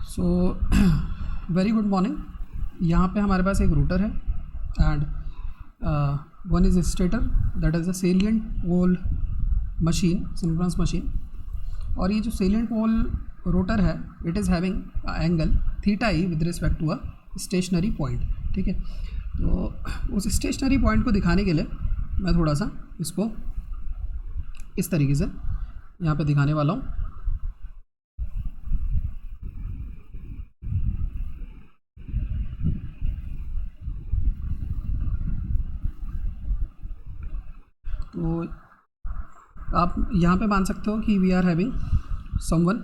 So very good morning. यहाँ पे हमारे पास एक रूटर है and one is stator, that is a salient pole machine, synchronous machine. और ये जो सेलिएंट पोल रोटर है, it is having angle theta E with respect to a stationary point. ठीक है, तो उस स्टेशनरी पॉइंट को दिखाने के लिए मैं थोड़ा सा इसको इस तरीके से यहाँ पे दिखाने वाला हूँ। तो आप यहाँ पे मान सकते हो कि we are having someone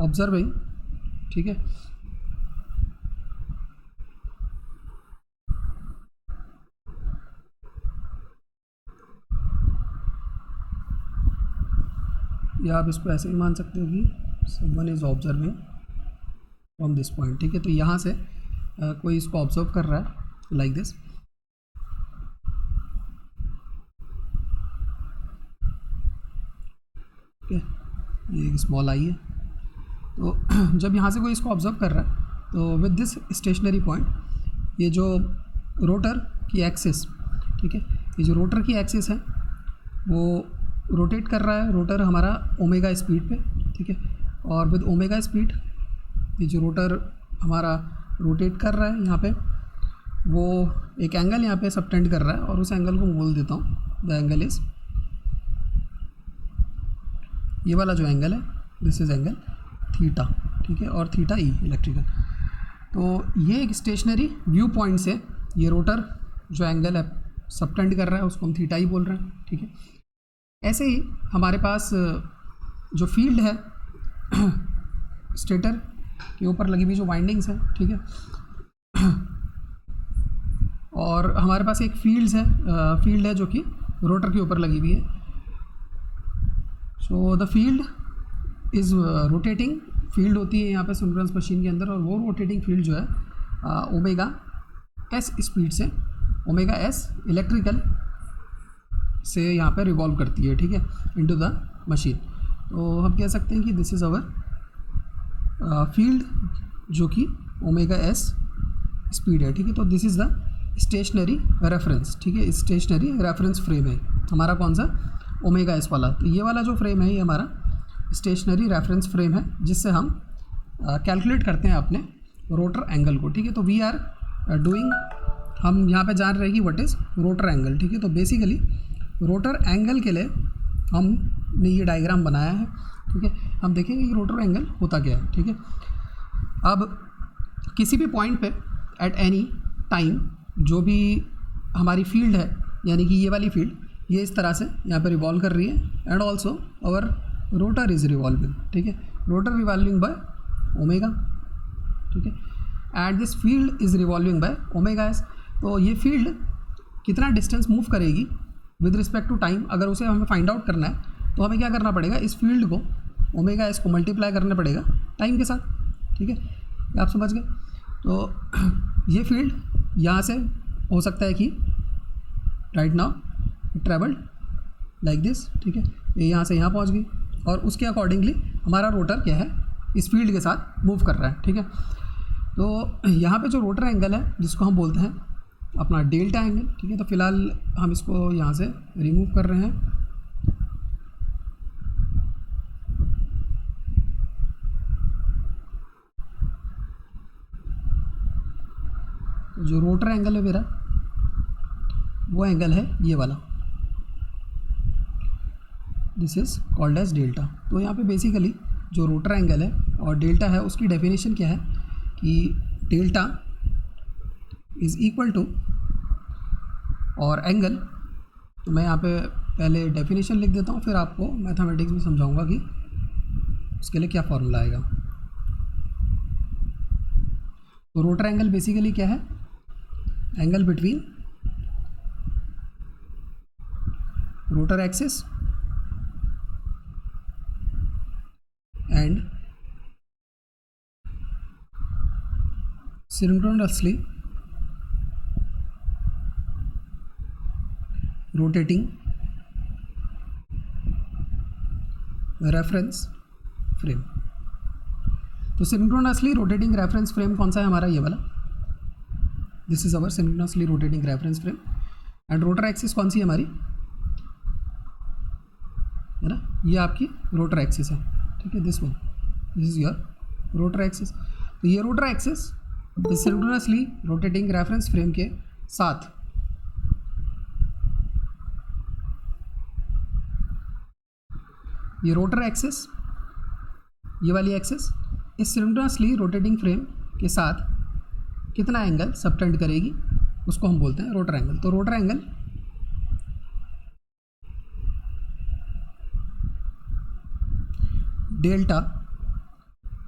observing. ठीक है, या आप इसको ऐसे ही मान सकते हो कि someone is observing from this point. ठीक है, तो यहाँ से कोई इसको ऑब्जर्व कर रहा है लाइक दिस। ठीक है, ये एक स्मॉल आई है। तो जब यहाँ से कोई इसको ऑब्जर्व कर रहा है तो विद दिस स्टेशनरी पॉइंट, ये जो रोटर की एक्सिस, ठीक है, ये जो रोटर की एक्सिस है वो रोटेट कर रहा है। रोटर हमारा ओमेगा स्पीड पे, ठीक है, और विद ओमेगा स्पीड ये जो रोटर हमारा रोटेट कर रहा है यहाँ पे, वो एक एंगल यहाँ पे सबटेंड कर रहा है और उस एंगल को बोल देता हूँ द एंगल इज़, ये वाला जो एंगल है दिस इज़ एंगल थीटा। ठीक है, और थीटा ई इलेक्ट्रिकल। तो ये एक स्टेशनरी व्यू पॉइंट से ये रोटर जो एंगल है सबटेंड कर रहा है उसको हम थीटा ई बोल रहे हैं। ठीक है, ऐसे ही हमारे पास जो फील्ड है स्टेटर के ऊपर लगी हुई जो वाइंडिंग्स हैं, ठीक है, और हमारे पास एक फील्ड है जो कि रोटर के ऊपर लगी हुई है। So the field is rotating. Field होती है यहाँ पे सिंक्रोनस मशीन के अंदर, और वो रोटेटिंग फील्ड जो है ओमेगा एस स्पीड से, ओमेगा एस इलेक्ट्रिकल से यहाँ पे रिवॉल्व करती है। ठीक है, इनटू द मशीन। तो हम कह सकते हैं कि दिस इज़ आवर फील्ड जो कि ओमेगा एस स्पीड है। ठीक है, तो this is the stationary reference. ठीक है, स्टेशनरी रेफरेंस फ्रेम है हमारा, कौन सा, ओमेगा एस वाला। तो ये वाला जो फ्रेम है ये हमारा स्टेशनरी रेफरेंस फ्रेम है, जिससे हम कैलकुलेट करते हैं अपने रोटर एंगल को। ठीक है, तो वी आर डूइंग, हम यहाँ पे जान रहे हैं कि व्हाट इज़ रोटर एंगल। ठीक है, तो बेसिकली रोटर एंगल के लिए हमने ये डायग्राम बनाया है। ठीक है, हम देखेंगे कि रोटर एंगल होता क्या है। ठीक है, अब किसी भी पॉइंट पे एट एनी टाइम जो भी हमारी फील्ड है, यानी कि ये वाली फील्ड, ये इस तरह से यहाँ पे रिवॉल्व कर रही है and also our rotor is revolving. ठीक है, रोटर रिवॉल्विंग बाय ओमेगा। ठीक है, and this field is revolving by omega S. तो ये फील्ड कितना डिस्टेंस मूव करेगी विद रिस्पेक्ट टू टाइम, अगर उसे हमें फाइंड आउट करना है तो हमें क्या करना पड़ेगा, इस फील्ड को ओमेगा एस को मल्टीप्लाई करना पड़ेगा टाइम के साथ। ठीक है, आप समझ गए। तो ये फील्ड यहाँ से हो सकता है कि right now it travelled like this. ठीक है, ये यहाँ से यहाँ पहुँच गई और उसके अकॉर्डिंगली हमारा रोटर क्या है, इस फील्ड के साथ मूव कर रहा है। ठीक है, तो यहाँ पे जो रोटर एंगल है जिसको हम बोलते हैं अपना डेल्टा एंगल। ठीक है, तो फिलहाल हम इसको यहाँ से रिमूव कर रहे हैं। जो रोटर एंगल है मेरा, वो एंगल है ये वाला, this is called as delta. तो यहाँ पे बेसिकली जो रोटर एंगल है और डेल्टा है उसकी डेफिनेशन क्या है कि डेल्टा इज़ इक्वल टू, और एंगल, तो मैं यहाँ पे पहले डेफिनेशन लिख देता हूँ, फिर आपको मैथमेटिक्स में समझाऊंगा कि उसके लिए क्या फॉर्मूला आएगा। तो रोटर एंगल बेसिकली क्या है, angle between rotor axis and synchronously rotating reference frame। तो सिंक्रोनसली रोटेटिंग रेफरेंस फ्रेम कौन सा है हमारा, ये वाला, this is our synchronously rotating reference frame. And rotor axis कौन सी है हमारी, है ना, ये आपकी रोटर एक्सिस है, ठीक है, this one, this is your rotor axis. तो ये rotor axis synchronously rotating reference frame के साथ ये रोटर एक्सिस, ये वाली एक्सिस इस सिंक्रोनसली रोटेटिंग फ्रेम के साथ कितना एंगल सबटेंड करेगी, उसको हम बोलते हैं रोटर एंगल। तो रोटर एंगल डेल्टा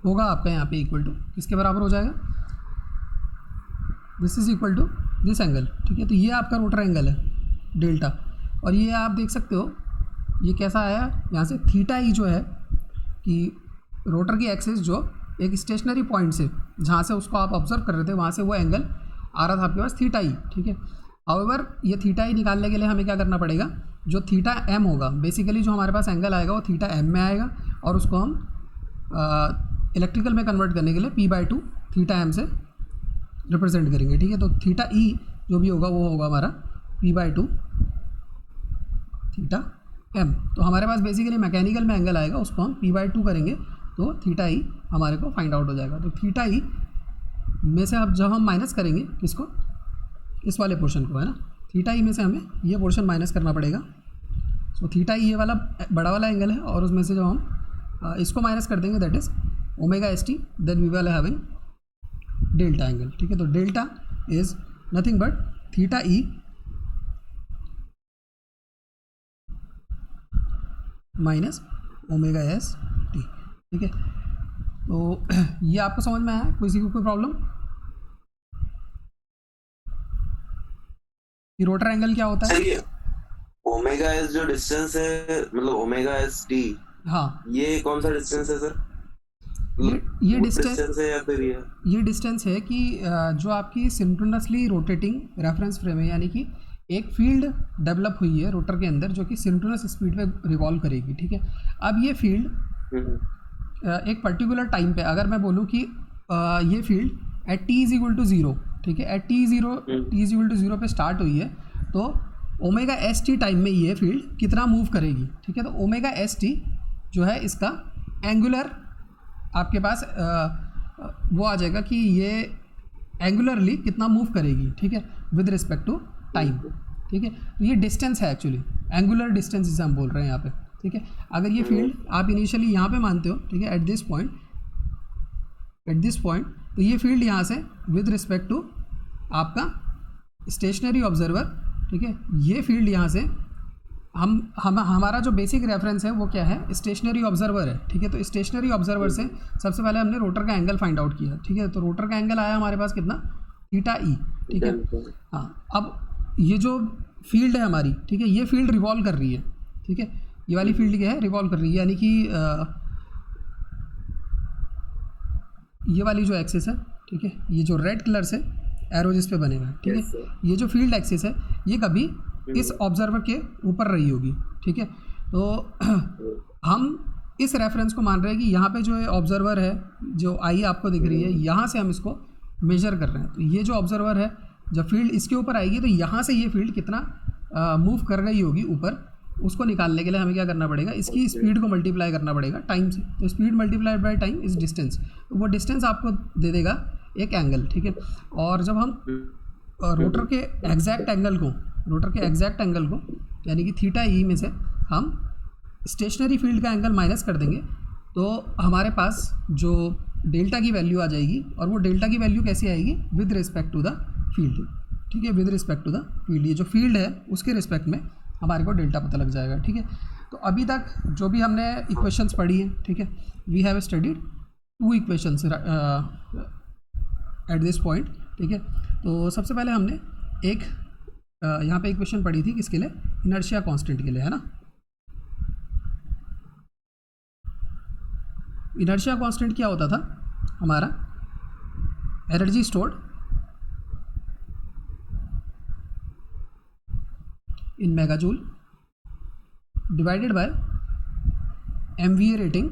होगा आपका यहाँ पे इक्वल टू किसके बराबर हो जाएगा, this is equal to this angle, ठीक है। तो ये आपका रोटर एंगल है डेल्टा, और ये आप देख सकते हो ये कैसा आया, यहाँ से थीटा ई जो है कि रोटर की एक्सिस जो एक स्टेशनरी पॉइंट से जहाँ से उसको आप ऑब्जर्व कर रहे थे वहाँ से वो एंगल आ रहा था आपके पास थीटा ई, ठीक है। हाउएवर ये थीटा ई निकालने के लिए हमें क्या करना पड़ेगा, जो थीटा एम होगा, बेसिकली जो हमारे पास एंगल आएगा वो थीटा एम में आएगा, और उसको हम इलेक्ट्रिकल में कन्वर्ट करने के लिए p/2 थीटा एम से रिप्रेजेंट करेंगे, ठीक है। तो थीटा ई जो भी होगा वो होगा हमारा p/2 थीटा एम। तो हमारे पास बेसिकली मैकेनिकल में एंगल आएगा, उसको हम p/2 करेंगे तो थीटा ई हमारे को फाइंड आउट हो जाएगा। तो थीटा ई में से अब जब हम माइनस करेंगे किसको, इस वाले पोर्शन को, है ना, थीटा ई में से हमें ये पोर्शन माइनस करना पड़ेगा। तो थीटा ई ये वाला बड़ा वाला एंगल है, और उसमें से जब हम इसको माइनस कर देंगे that is omega S T, then we will having delta angle, ठीक है। तो delta is nothing but theta E minus omega S T, ठीक है। तो ये आपको समझ में आया, किसी को कोई प्रॉब्लम, ये रोटर एंगल क्या होता है, ओमेगा एस जो डिस्टेंस है, मतलब ओमेगा एस टी, हाँ, ये कौन सा डिस्टेंस है सर, ये डिस्टेंस है या फिर ये डिस्टेंस है कि जो आपकी सिंक्रोनसली रोटेटिंग रेफरेंस फ्रेम है, यानी कि एक फील्ड डेवलप हुई है रोटर के अंदर जो कि सिंक्रोनस स्पीड पे रिवॉल्व करेगी, ठीक है। अब ये फील्ड एक पर्टिकुलर टाइम पे, अगर मैं बोलूँ कि ये field at T is equal to zero, ठीक है, at T is equal to zero पे स्टार्ट हुई है, तो ओमेगा एस टी टाइम में ये फील्ड कितना मूव करेगी, ठीक है। तो ओमेगा एस टी जो है इसका एंगुलर आपके पास वो आ जाएगा कि ये एंगुलरली कितना मूव करेगी, ठीक है, विद रिस्पेक्ट टू टाइम, ठीक है। तो ये डिस्टेंस है एक्चुअली, एंगुलर डिस्टेंस जिसे हम बोल रहे हैं यहाँ पे, ठीक है। अगर ये फील्ड आप इनिशियली यहाँ पे मानते हो, ठीक है, एट दिस पॉइंट, तो ये फील्ड यहाँ से विद रिस्पेक्ट टू आपका स्टेशनरी ऑब्जर्वर, ठीक है, ये फील्ड यहाँ से हमारा जो बेसिक रेफरेंस है वो क्या है, स्टेशनरी ऑब्जर्वर है, ठीक है। तो स्टेशनरी ऑब्जर्वर से सबसे पहले हमने रोटर का एंगल फाइंड आउट किया, ठीक है। तो रोटर का एंगल आया हमारे पास कितना, थीटा ई, ठीक है। हाँ, अब ये जो फील्ड है हमारी, ठीक है, ये फील्ड रिवॉल्व कर रही है, ठीक है, ये वाली फील्ड क्या है, रिवॉल्व कर रही है, यानी कि ये वाली जो एक्सिस है, ठीक है, ये जो रेड कलर से एरो जिस पे बनेगा, ठीक है, ये जो फील्ड एक्सिस है ये कभी इस ऑब्जर्वर के ऊपर रही होगी, ठीक है। तो हम इस रेफरेंस को मान रहे हैं कि यहाँ पे जो ऑब्जर्वर है, जो आई आपको दिख रही है, यहाँ से हम इसको मेजर कर रहे हैं। तो ये जो ऑब्जर्वर है, जब फील्ड इसके ऊपर आएगी तो यहाँ से ये फील्ड कितना मूव कर गई होगी ऊपर, उसको निकालने के लिए हमें क्या करना पड़ेगा, इसकी स्पीड को मल्टीप्लाई करना पड़ेगा टाइम से। तो speed multiplied by time is distance, तो वो डिस्टेंस आपको दे देगा एक एंगल, ठीक है। और जब हम रोटर के एग्जैक्ट एंगल को यानी कि थीटा ई में से हम स्टेशनरी फील्ड का एंगल माइनस कर देंगे, तो हमारे पास जो डेल्टा की वैल्यू आ जाएगी, और वो डेल्टा की वैल्यू कैसे आएगी, with respect to the field, ठीक है, with respect to the field, ये जो फील्ड है उसके रिस्पेक्ट में हमारे को डेल्टा पता लग जाएगा, ठीक है। तो अभी तक जो भी हमने इक्वेशंस पढ़ी हैं, ठीक है, we have studied 2 equations at this point, ठीक है। तो सबसे पहले हमने एक यहाँ पे इक्वेशन पढ़ी थी किसके लिए, इनर्शिया कांस्टेंट के लिए, है ना। इनर्शिया कांस्टेंट क्या होता था हमारा, energy stored in megajoule divided by MVA rating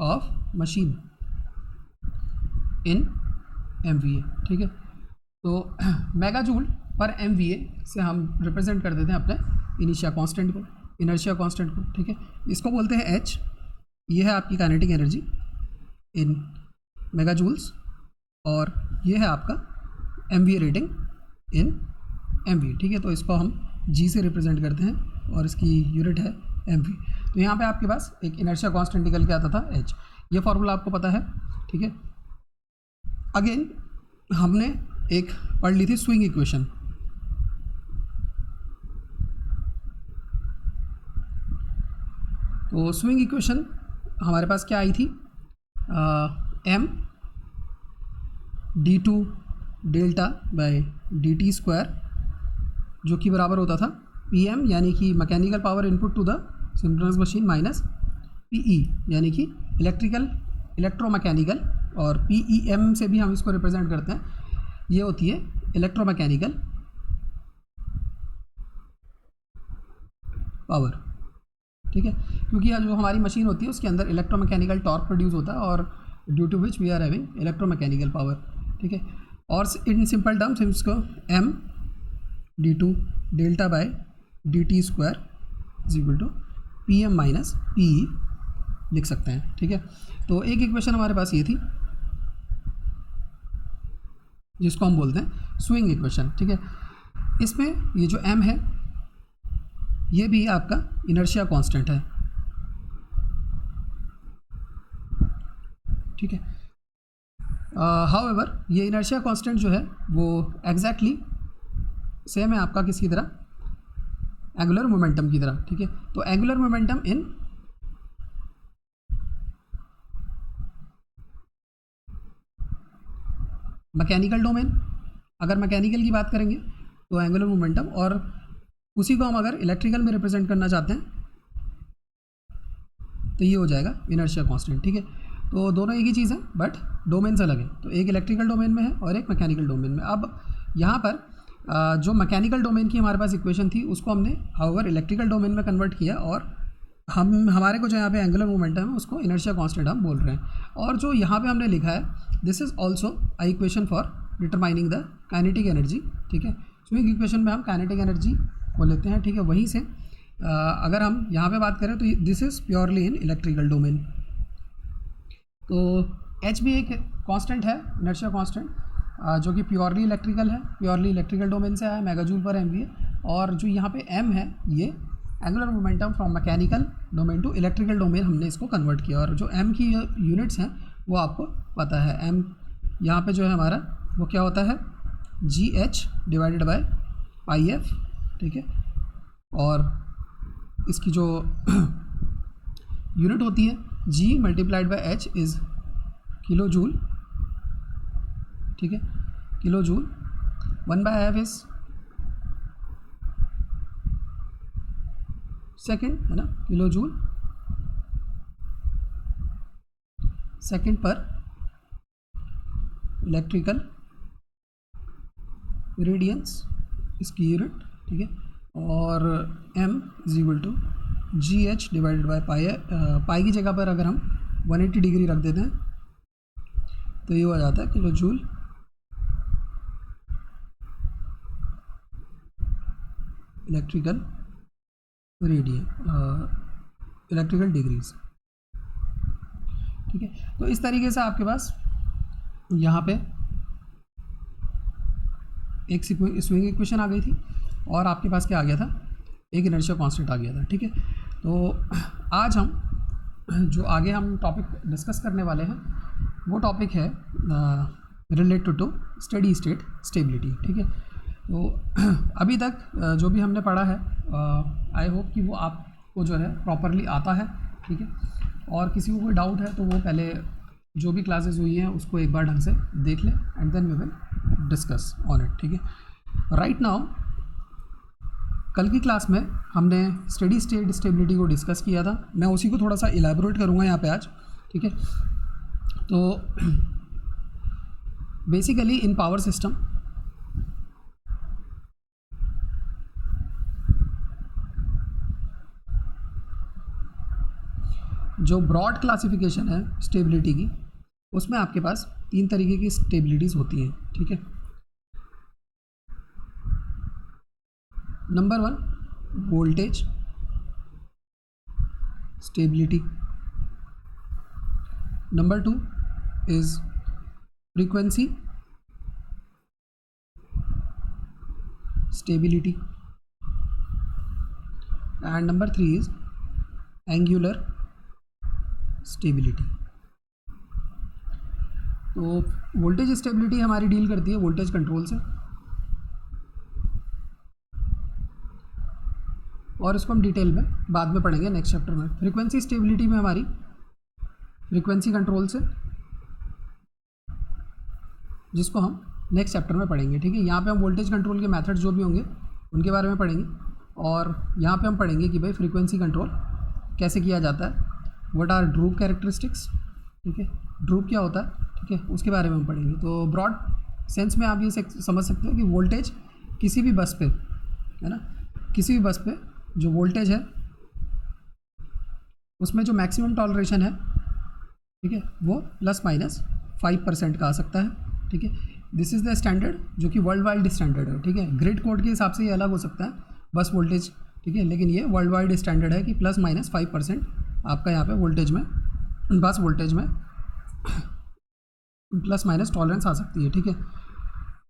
of machine in MVA, ठीक है। तो मेगा जूल पर MVA से हम रिप्रेजेंट कर देते हैं अपने इनिशिया कांस्टेंट को, इनर्शिया कांस्टेंट को, ठीक है। इसको बोलते हैं H। ये है आपकी kinetic energy in mega joules और ये है आपका MVA रेटिंग इन MVA, ठीक है। तो इसको हम G से रिप्रेजेंट करते हैं और इसकी यूनिट है MV। तो यहाँ पे आपके पास एक इनर्शिया कांस्टेंट निकल के आता था H। ये फार्मूला आपको पता है, ठीक है। अगेन हमने एक पढ़ ली थी स्विंग इक्वेशन। तो स्विंग इक्वेशन हमारे पास क्या आई थी, m d2 delta by dt square, जो कि बराबर होता था Pm यानी कि mechanical power input to the synchronous machine minus Pe यानी कि इलेक्ट्रोमैकेनिकल, और PEM से भी हम इसको रिप्रेजेंट करते हैं, ये होती है इलेक्ट्रोमैकेनिकल पावर, ठीक है। क्योंकि जो हमारी मशीन होती है उसके अंदर इलेक्ट्रोमैकेनिकल टॉर्क प्रोड्यूस होता है और due to which we are having electromechanical power, ठीक है। और इन सिंपल टर्म्स हम इसको m d2 delta by dt square is equal to Pm minus Pe लिख सकते हैं, ठीक है। तो एक इक्वेशन हमारे पास ये थी जिसको हम बोलते हैं स्विंग इक्वेशन, ठीक है। इसमें ये जो m है ये भी आपका इनर्शिया कांस्टेंट है, ठीक है। हाउएवर ये इनर्शिया कांस्टेंट जो है वो एग्जैक्टली सेम है आपका किसकी तरह, एंगुलर मोमेंटम की तरह, ठीक है। तो एंगुलर मोमेंटम इन मैकेनिकल डोमेन, अगर मैकेनिकल की बात करेंगे तो एंगुलर मोमेंटम, और उसी को हम अगर इलेक्ट्रिकल में रिप्रेजेंट करना चाहते हैं तो ये हो जाएगा इनर्शिया कांस्टेंट, ठीक है। तो दोनों एक ही चीज़ है बट डोमेन्स अलग है, तो एक इलेक्ट्रिकल डोमेन में है और एक मैकेनिकल डोमेन में। अब यहाँ पर जो मैकेनिकल डोमेन की हमारे पास इक्वेशन थी उसको हमने हाउएवर इलेक्ट्रिकल डोमेन में कन्वर्ट किया, और हमारे को जो यहाँ पे एंगुलर मोमेंटम है उसको इनर्शिया कांस्टेंट हम बोल रहे हैं। और जो यहाँ पे हमने लिखा है this is also a equation for determining the kinetic energy, ठीक है। स्विंग इक्वेशन में हम काइनेटिक एनर्जी को लेते हैं, ठीक है। वहीं से अगर हम यहाँ पे बात करें तो this is purely in electrical domain. तो H भी एक कांस्टेंट है, इनर्शिया कांस्टेंट, जो कि प्योरली इलेक्ट्रिकल है, प्योरली इलेक्ट्रिकल डोमेन से आया है, मेगाजूल पर MVA। और जो यहाँ पे m है ये angular momentum from mechanical domain to electrical domain हमने इसको कन्वर्ट किया, और जो m की यूनिट्स हैं वो आपको पता है। m यहाँ पे जो है हमारा वो क्या होता है GH डिवाइडेड बाय IF, ठीक है। और इसकी जो यूनिट होती है G multiplied by H is kilo joule, ठीक है, किलो जूल। 1/2 इज सेकेंड, है ना, किलो जूल सेकेंड पर इलेक्ट्रिकल रेडियंस इसकी यूनिट, ठीक है। और m is equal to GH divided by pi है। पाई की जगह पर अगर हम 180 डिग्री रख देते हैं तो ये हो जाता है kilo joule electrical radian, electrical degrees, ठीक है। तो इस तरीके से आपके पास यहाँ पे एक स्विंग इक्वेशन आ गई थी और आपके पास क्या आ गया था, एक इनर्शिया कांस्टेंट आ गया था, ठीक है। तो आज हम जो आगे हम टॉपिक डिस्कस करने वाले हैं वो टॉपिक है related to steady state stability, ठीक है। तो अभी तक जो भी हमने पढ़ा है आई होप कि वो आपको जो है प्रॉपरली आता है, ठीक है। और किसी को कोई डाउट है तो वो पहले जो भी क्लासेस हुई हैं उसको एक बार ढंग से देख ले and then we will discuss on it, ठीक है। राइट नाउ कल की क्लास में हमने स्टेडी स्टेट स्टेबिलिटी को डिस्कस किया था, मैं उसी को थोड़ा सा इलेबोरेट करूँगा यहाँ पे आज, ठीक है। तो बेसिकली इन पावर सिस्टम जो ब्रॉड क्लासिफिकेशन है स्टेबिलिटी की, उसमें आपके पास 3 तरीके की स्टेबिलिटीज़ होती हैं, ठीक है। Number 1 voltage stability, number 2 is frequency stability, and number 3 is angular stability. तो वोल्टेज स्टेबिलिटी हमारी डील करती है वोल्टेज कंट्रोल से, और इसको हम डिटेल में बाद में पढ़ेंगे नेक्स्ट चैप्टर में। फ्रीक्वेंसी स्टेबिलिटी में हमारी फ्रीक्वेंसी कंट्रोल से, जिसको हम नेक्स्ट चैप्टर में पढ़ेंगे, ठीक है। यहाँ पे हम वोल्टेज कंट्रोल के मेथड जो भी होंगे उनके बारे में पढ़ेंगे, और यहाँ पे हम पढ़ेंगे कि भाई फ्रीक्वेंसी कंट्रोल कैसे किया जाता है, व्हाट आर ड्रूप कैरेक्टरिस्टिक्स, ठीक है, ड्रूप क्या होता है, ठीक है, उसके बारे में हम पढ़ेंगे। तो ब्रॉड सेंस में आप ये समझ सकते हो कि वोल्टेज किसी भी बस पे, है ना, किसी भी बस पे जो वोल्टेज है उसमें जो मैक्सिमम टॉलरेशन है, ठीक है, वो ±5% का आ सकता है, ठीक है। दिस इज़ द स्टैंडर्ड जो कि वर्ल्ड वाइड स्टैंडर्ड है, ठीक है। ग्रिड कोड के हिसाब से ये अलग हो सकता है बस वोल्टेज, ठीक है, लेकिन ये वर्ल्ड वाइड स्टैंडर्ड है कि ±5% आपका यहाँ पे वोल्टेज में, बस वोल्टेज में प्लस माइनस टॉलरेंस आ सकती है, ठीक है।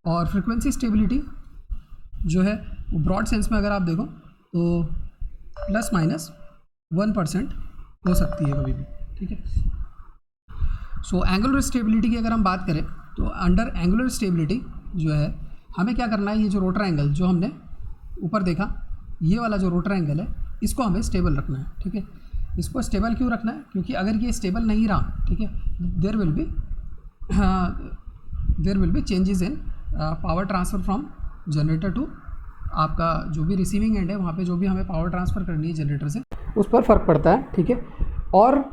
और फ्रीक्वेंसी स्टेबिलिटी जो है वो ब्रॉड सेंस में अगर आप देखो तो ±1% हो सकती है कभी भी, ठीक है। सो एंगुलर स्टेबिलिटी की अगर हम बात करें तो अंडर एंगुलर स्टेबिलिटी जो है हमें क्या करना है, ये जो रोटर एंगल जो हमने ऊपर देखा, ये वाला जो रोटर एंगल है इसको हमें स्टेबल रखना है, ठीक है। इसको स्टेबल क्यों रखना है, क्योंकि अगर ये स्टेबल नहीं रहा, ठीक है, there will be changes in power transfer from generator to, आपका जो भी रिसीविंग एंड है वहाँ पे जो भी हमें पावर ट्रांसफ़र करनी है जनरेटर से, उस पर फ़र्क पड़ता है, ठीक है। और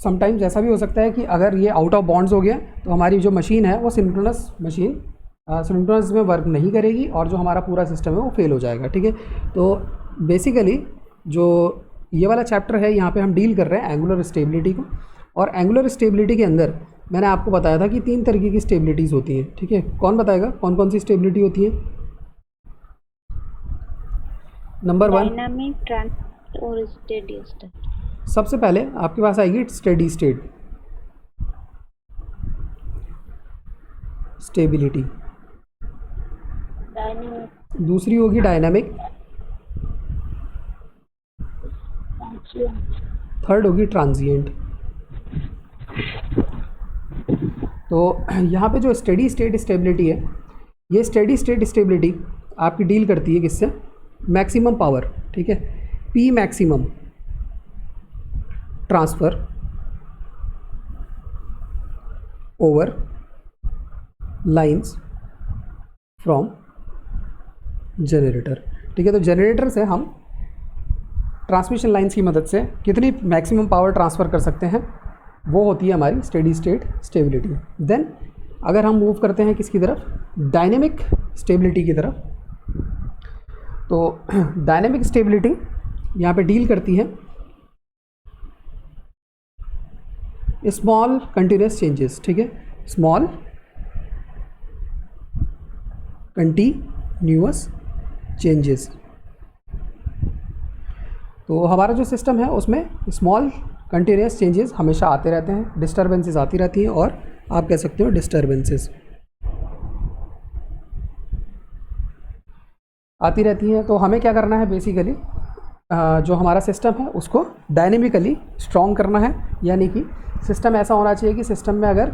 समटाइम्स ऐसा भी हो सकता है कि अगर ये आउट ऑफ बाउंड्स हो गया तो हमारी जो मशीन है वो सिंक्रोनस मशीन सिंक्रोनस में वर्क नहीं करेगी और जो हमारा पूरा सिस्टम है वो फेल हो जाएगा, ठीक है। तो बेसिकली जो ये वाला चैप्टर है यहाँ पे हम डील कर रहे हैं एंगुलर स्टेबिलिटी को, और एंगुलर स्टेबिलिटी के अंदर मैंने आपको बताया था कि 3 तरीके की स्टेबिलिटीज़ होती हैं, ठीक है। कौन बताएगा कौन कौन सी स्टेबिलिटी होती है? नंबर 1 डायनामिक, ट्रांस और स्टेडी स्टेट। सबसे पहले आपके पास आएगी स्टेडी स्टेट स्टेबिलिटी, डायनामिक, दूसरी होगी डायनामिक, थर्ड होगी ट्रांजिएंट। तो यहाँ पे जो स्टेडी स्टेट स्टेबिलिटी है, ये स्टेडी स्टेट स्टेबिलिटी आपकी डील करती है किससे, मैक्सिमम पावर, ठीक है, P maximum transfer over lines from generator, ठीक है। तो जनरेटर से हम ट्रांसमिशन लाइंस की मदद से कितनी मैक्सिमम पावर ट्रांसफ़र कर सकते हैं, वो होती है हमारी स्टेडी स्टेट स्टेबिलिटी। देन अगर हम मूव करते हैं किसकी तरफ, डायनेमिक स्टेबिलिटी की तरफ, तो डायनेमिक स्टेबिलिटी यहाँ पे डील करती है स्मॉल कंटिन्यूस चेंजेस, ठीक है, स्मॉल कंटिन्यूअस चेंजेस। तो हमारा जो सिस्टम है उसमें स्मॉल कंटिन्यूस चेंजेस हमेशा आते रहते हैं, डिस्टर्बेंसेस आती रहती हैं, और आप कह सकते हो डिस्टर्बेंसेस आती रहती हैं। तो हमें क्या करना है बेसिकली, जो हमारा सिस्टम है उसको डायनेमिकली स्ट्रॉन्ग करना है, यानी कि सिस्टम ऐसा होना चाहिए कि सिस्टम में अगर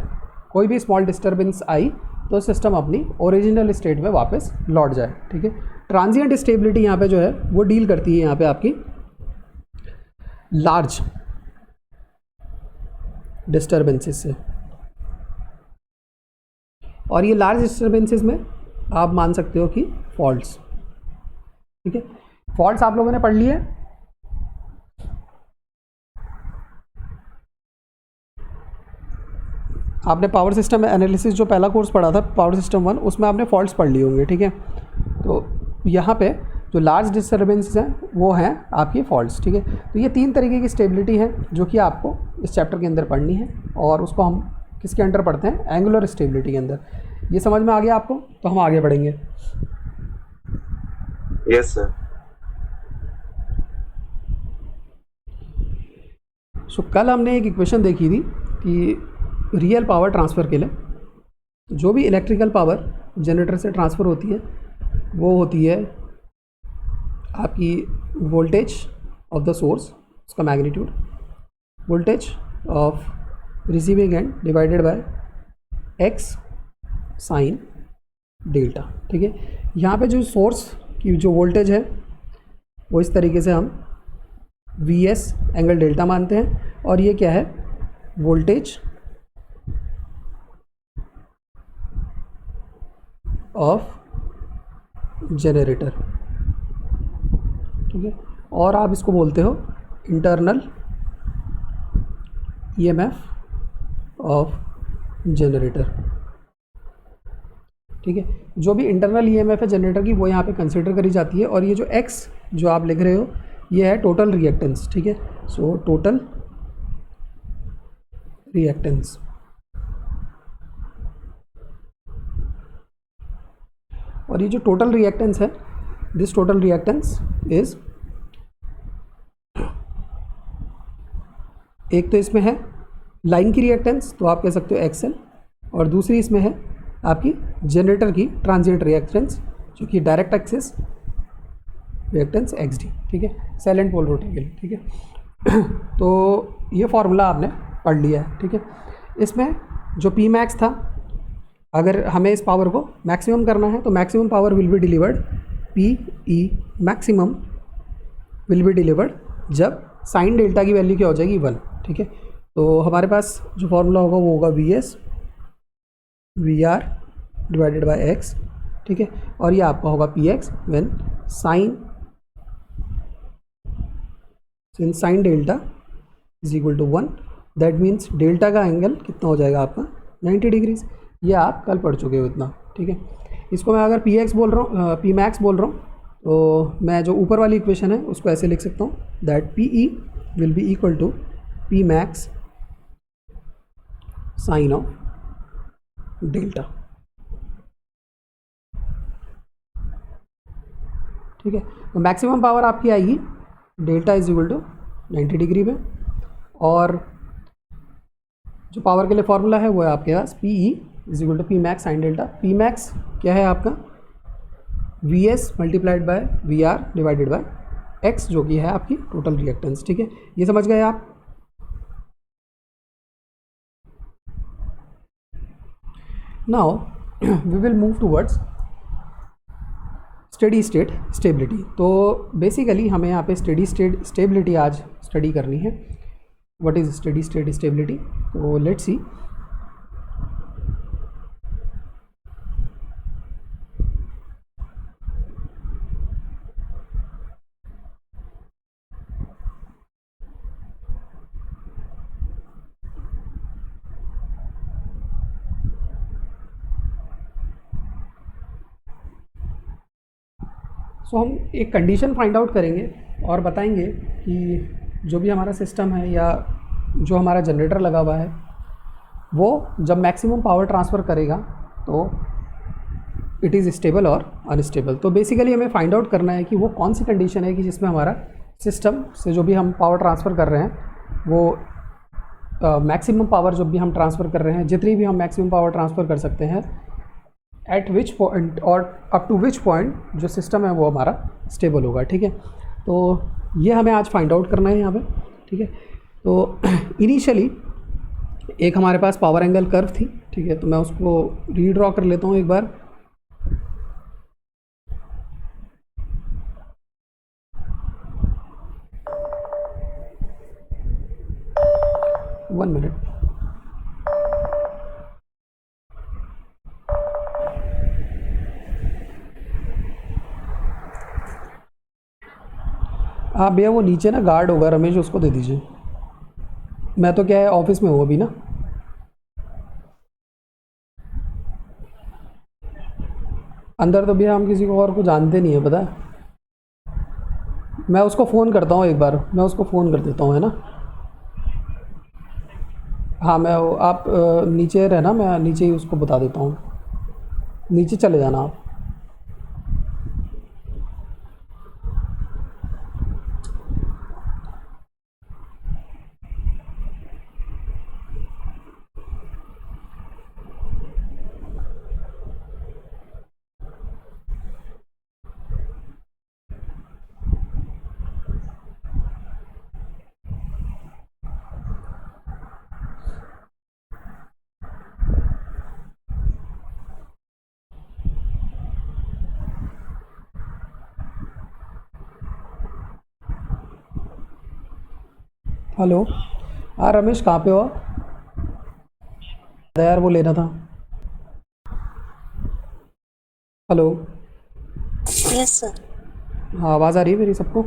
कोई भी स्मॉल डिस्टर्बेंस आई तो सिस्टम अपनी ओरिजिनल स्टेट में वापस लौट जाए, ठीक है। ट्रांजिएंट स्टेबिलिटी यहाँ पे जो है वो डील करती है यहाँ पे आपकी लार्ज डिस्टर्बेंसेस से, और ये लार्ज डिस्टर्बेंसेस में आप मान सकते हो कि फॉल्ट्स, ठीक है। फॉल्ट्स आप लोगों ने पढ़ लिए, आपने पावर सिस्टम एनालिसिस जो पहला कोर्स पढ़ा था पावर सिस्टम 1, उसमें आपने फॉल्ट्स पढ़ लिए होंगे, ठीक है। तो यहाँ पे जो लार्ज डिस्टर्बेंसेस हैं वो हैं आपकी फॉल्ट्स, ठीक है। तो ये 3 तरीके की स्टेबिलिटी है जो कि आपको इस चैप्टर के अंदर पढ़नी है, और उसको हम किसके अंडर पढ़ते हैं, एंगुलर स्टेबिलिटी के अंदर। ये समझ में आ गया आपको? तो हम आगे बढ़ेंगे। Yes sir. सो कल हमने एक इक्वेशन देखी थी कि रियल पावर ट्रांसफ़र के लिए जो भी इलेक्ट्रिकल पावर जनरेटर से ट्रांसफ़र होती है वो होती है आपकी वोल्टेज ऑफ द सोर्स, उसका magnitude, voltage of receiving end divided by x sine delta. ठीक है, यहाँ पे जो सोर्स की जो वोल्टेज है वो इस तरीके से हम वी एस एंगल डेल्टा मानते हैं, और ये क्या है, वोल्टेज ऑफ जनरेटर। ठीक है, और आप इसको बोलते हो इंटरनल ईएमएफ ऑफ जनरेटर। ठीक है, जो भी इंटरनल ईएमएफ है जनरेटर की वो यहाँ पे कंसिडर करी जाती है, और ये जो एक्स जो आप लिख रहे हो ये है टोटल रिएक्टेंस। ठीक है, सो टोटल रिएक्टेंस। और ये जो टोटल रिएक्टेंस है, दिस टोटल रिएक्टेंस इज, एक तो इसमें है लाइन की रिएक्टेंस तो आप कह सकते हो एक्सएल, और दूसरी इसमें है आपकी जनरेटर की ट्रांजिएंट रिएक्टेंस जो कि direct axis reactance x D. ठीक है, सेल एंड पोल रोटर के लिए। ठीक है, तो ये फॉर्मूला आपने पढ़ लिया है। ठीक है, इसमें जो पी मैक्स था, अगर हमें इस पावर को मैक्सिमम करना है तो maximum power will be delivered, P E maximum will be delivered जब साइन डेल्टा की वैल्यू क्या हो जाएगी, 1। ठीक है, तो हमारे पास जो फॉर्मूला होगा वो होगा V S V R divided by X. ठीक है, और ये आपका होगा P X when sine delta is equal to 1। That means delta का एंगल कितना हो जाएगा आपका, 90 डिग्रीज। ये आप कल पढ़ चुके हो इतना। ठीक है, इसको मैं अगर पी एक्स बोल रहा हूँ, पी मैक्स बोल रहा हूँ, तो मैं जो ऊपर वाली इक्वेशन है उसको ऐसे लिख सकता हूँ, that P E will be equal to P max sine of delta. ठीक है, तो मैक्सिमम पावर आपकी आएगी delta is equal to 90 degree में, और जो पावर के लिए फॉर्मूला है वो है आपके पास P E is equal to P max sine delta. P max क्या है आपका, V S multiplied by V R divided by X, जो कि है आपकी टोटल रिएक्टेंस। ठीक है, ये समझ गए आप? Now we will move towards steady state stability. तो बेसिकली हमें यहाँ पे स्टेडी स्टेट स्टेबिलिटी आज स्टडी करनी है। What is steady state stability? तो लेट्स सी। सो हम एक कंडीशन फाइंड आउट करेंगे और बताएंगे कि जो भी हमारा सिस्टम है या जो हमारा जनरेटर लगा हुआ है वो जब मैक्सिमम पावर ट्रांसफ़र करेगा तो इट इज़ स्टेबल और अनस्टेबल। तो बेसिकली हमें फाइंड आउट करना है कि वो कौन सी कंडीशन है कि जिसमें हमारा सिस्टम से जो भी हम पावर ट्रांसफ़र कर रहे हैं वो मैक्सिमम पावर जो भी हम ट्रांसफ़र कर रहे हैं, जितनी भी हम मैक्सिमम पावर ट्रांसफ़र कर सकते हैं, एट विच पॉइंट और अप टू विच पॉइंट जो सिस्टम है वो हमारा स्टेबल होगा। ठीक है, तो ये हमें आज फाइंड आउट करना है यहाँ पे। ठीक है, तो इनिशियली एक हमारे पास पावर एंगल कर्व थी। ठीक है, तो मैं उसको रीड्रॉ कर लेता हूँ एक बार। One minute. हाँ भैया, वो नीचे ना गार्ड होगा रमेश, उसको दे दीजिए। मैं तो क्या है ऑफिस में हूँ अभी ना। अंदर तो भैया हम किसी को और को जानते नहीं है, पता है। मैं उसको फ़ोन करता हूँ एक बार, मैं उसको फ़ोन कर देता हूँ, है ना। हाँ मैं आप नीचे रहना, मैं नीचे ही उसको बता देता हूँ, नीचे चले जाना आप। हेलो, हाँ रमेश कहाँ पे हो आप? यार वो लेना था। Hello, Yes, sir. हाँ आवाज़ आ रही है मेरी सबको?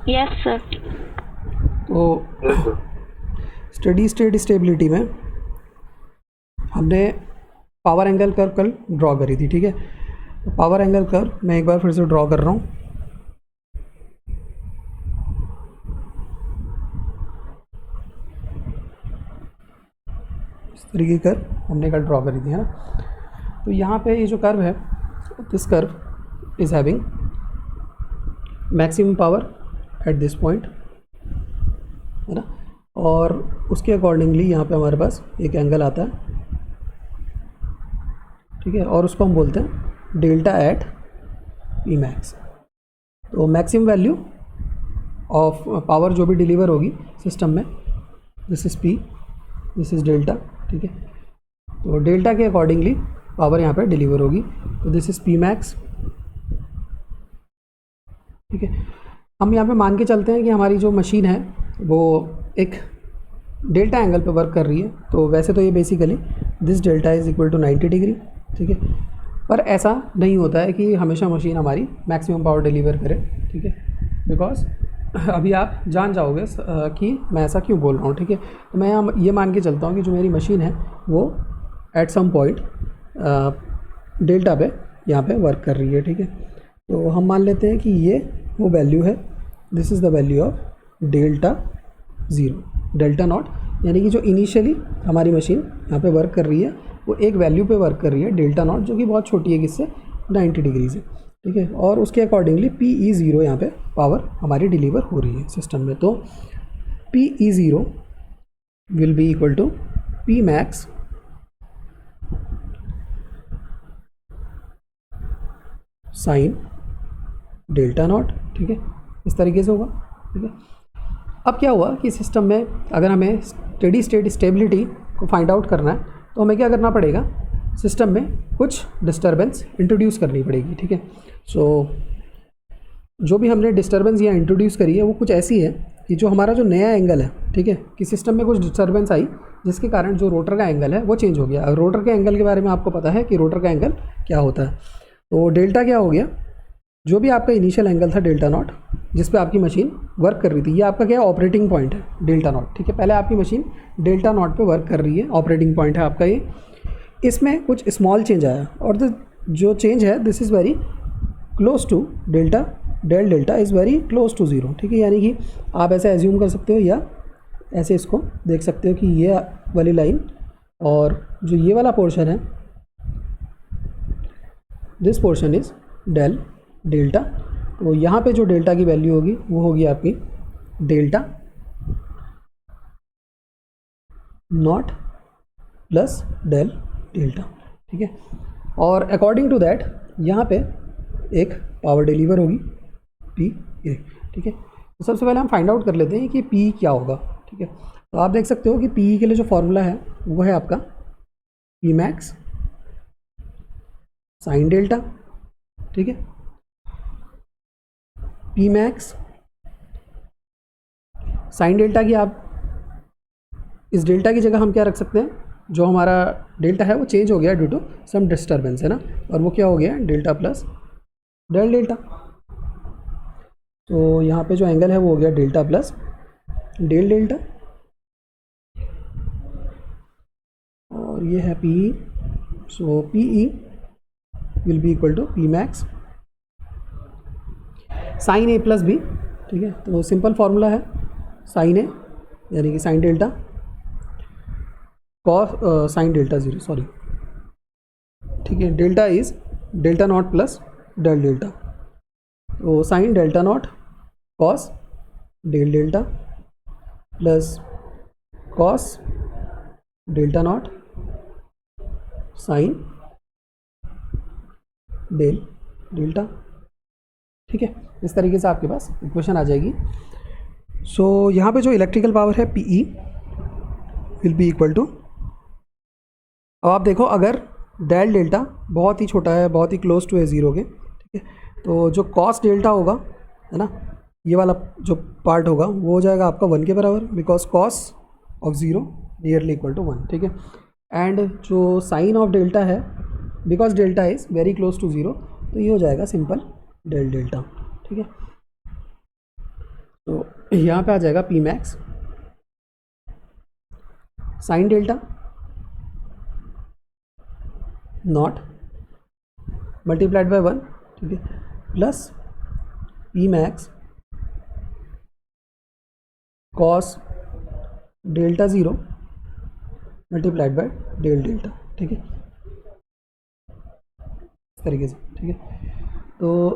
Yes, sir. तो स्टडी स्टेट स्टेबिलिटी में हमने पावर एंगल कर्व कल ड्रॉ करी थी, ठीक है। तो पावर एंगल कर्व मैं एक बार फिर से ड्रॉ कर रहा हूँ। इस तरीके की कर्व हमने कल ड्रॉ करी थी, है ना। तो यहाँ पे ये जो कर्व है, this curve is having maximum power eight this point, है ना। और उसके अकॉर्डिंगली यहाँ पे हमारे पास एक एंगल आता है, ठीक है, और उसको हम बोलते हैं डेल्टा एट पी मैक्स। तो मैक्सिमम वैल्यू ऑफ पावर जो भी डिलीवर होगी सिस्टम में, this is P, this is delta, ठीक है। तो डेल्टा के अकॉर्डिंगली पावर यहाँ पे डिलीवर होगी, तो दिस इज़ पी मैक्स, ठीक है। हम यहाँ पे मान के चलते हैं कि हमारी जो मशीन है वो एक डेल्टा एंगल पे वर्क कर रही है। तो वैसे तो ये basically this delta is equal to 90 degree, ठीक है। पर ऐसा नहीं होता है कि हमेशा मशीन हमारी मैक्सिमम पावर डिलीवर करे, ठीक है, बिकॉज अभी आप जान जाओगे कि मैं ऐसा क्यों बोल रहा हूँ, ठीक है। तो मैं यहाँ ये मान के चलता हूँ कि जो मेरी मशीन है वो एट सम पॉइंट डेल्टा पे यहाँ पे वर्क कर रही है, ठीक है। तो हम मान लेते हैं कि ये वो वैल्यू है, this is the value of delta zero, delta not, यानी कि जो इनिशियली हमारी मशीन यहाँ पे वर्क कर रही है वो एक वैल्यू पे वर्क कर रही है, डेल्टा नॉट, जो कि बहुत छोटी है, किससे 90 डिग्री से, ठीक है। और उसके अकॉर्डिंगली पी ई ज़ीरो यहाँ पे पावर हमारी डिलीवर हो रही है सिस्टम में। तो P E zero will be equal to P max sine delta naught, ठीक है, इस तरीके से होगा, ठीक है। अब क्या हुआ कि सिस्टम में अगर हमें स्टेडी स्टेट स्टेबिलिटी को फाइंड आउट करना है तो हमें क्या करना पड़ेगा, सिस्टम में कुछ डिस्टर्बेंस इंट्रोड्यूस करनी पड़ेगी, ठीक है। सो जो भी हमने डिस्टर्बेंस यहाँ इंट्रोड्यूस करी है वो कुछ ऐसी है कि जो हमारा जो नया एंगल है, ठीक है, कि सिस्टम में कुछ डिस्टर्बेंस आई जिसके कारण जो रोटर का एंगल है वो चेंज हो गया। रोटर के एंगल के बारे में आपको पता है कि रोटर का एंगल क्या होता है। तो डेल्टा क्या हो गया, जो भी आपका इनिशियल एंगल था डेल्टा नॉट जिस पे आपकी मशीन वर्क कर रही थी, ये आपका क्या है, ऑपरेटिंग पॉइंट है डेल्टा नॉट, ठीक है। पहले आपकी मशीन डेल्टा नॉट पे वर्क कर रही है, ऑपरेटिंग पॉइंट है आपका ये। इसमें कुछ स्मॉल चेंज आया और जो चेंज है this is very close to delta, delta is very close to zero, ठीक है। यानी कि आप ऐसे एज्यूम कर सकते हो या ऐसे इसको देख सकते हो कि ये वाली लाइन और जो ये वाला पोर्शन है, दिस पोर्शन इज़ डेल्टा। तो यहाँ पे जो डेल्टा की वैल्यू होगी वो होगी आपकी डेल्टा नॉट प्लस डेल्टा, ठीक है। और अकॉर्डिंग टू दैट यहाँ पे एक पावर डिलीवर होगी पी ए, ठीक है। तो सबसे पहले हम फाइंड आउट कर लेते हैं कि पी क्या होगा, ठीक है। तो आप देख सकते हो कि पी के लिए जो फॉर्मूला है वो है आपका पी मैक्स साइन डेल्टा, ठीक है। पी मैक्स साइन डेल्टा की आप इस डेल्टा की जगह हम क्या रख सकते हैं, जो हमारा डेल्टा है वो चेंज हो गया ड्यू टू सम डिस्टर्बेंस, है ना, और वो क्या हो गया डेल्टा प्लस डेल्टा। तो यहाँ पे जो एंगल है वो हो गया डेल्टा प्लस डेल्टा और ये है P E. So P E will be equal to P max sine A plus B, ठीक है। तो सिंपल फार्मूला है साइन ए यानी कि sine delta cos sine delta zero, sorry, ठीक है। Delta is delta not plus del delta, तो sine delta not cos del delta plus cos delta not sine del delta, ठीक है। इस तरीके से आपके पास इक्वेशन आ जाएगी। सो यहाँ पे जो इलेक्ट्रिकल पावर है PE will be equal to, अब आप देखो अगर डेल डेल्टा बहुत ही छोटा है, बहुत ही क्लोज टू है ज़ीरो के, ठीक है, तो जो कॉस डेल्टा होगा, है ना, ये वाला जो पार्ट होगा वो हो जाएगा आपका 1 के बराबर, because cos of zero nearly equal to 1, ठीक है। एंड जो साइन ऑफ डेल्टा है, because delta is very close to zero, तो ये हो जाएगा सिंपल डेल डेल्टा, ठीक है। तो यहाँ पे आ जाएगा P max sine delta not multiplied by 1, ठीक है, plus P max cos delta zero multiplied by del delta, ठीक है, इस तरीके से, ठीक है। तो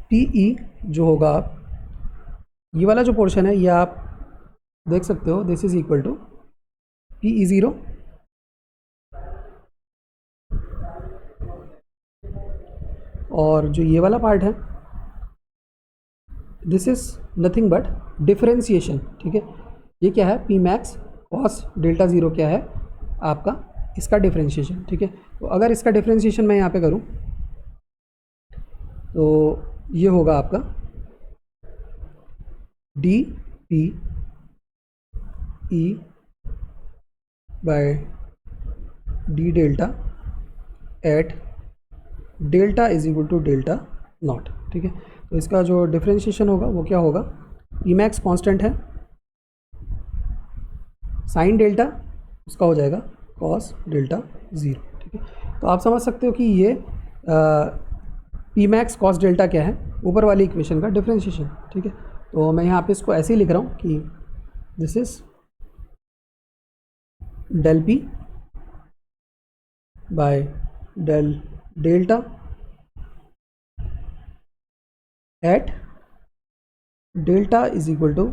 पीई जो होगा, ये वाला जो पोर्शन है ये आप देख सकते हो, this is equal to PE zero और जो ये वाला पार्ट है this is nothing but differentiation, ठीक है। ये क्या है, P max cos delta zero क्या है आपका, इसका डिफरेंशिएशन, ठीक है। तो अगर इसका डिफरेंशिएशन मैं यहाँ पे करूँ तो ये होगा आपका D P E by D delta at delta is equal to delta naught, ठीक है। तो इसका जो डिफरेंशिएशन होगा वो क्या होगा, पी मैक्स कॉन्स्टेंट है, साइन डेल्टा उसका हो जाएगा कॉस डेल्टा ज़ीरो, ठीक है। तो आप समझ सकते हो कि ये पी मैक्स कॉस डेल्टा क्या है, ऊपर वाली इक्वेशन का डिफरेंशिएशन, ठीक है। तो मैं यहाँ पे इसको ऐसे ही लिख रहा हूँ कि this is del P by del delta at delta is equal to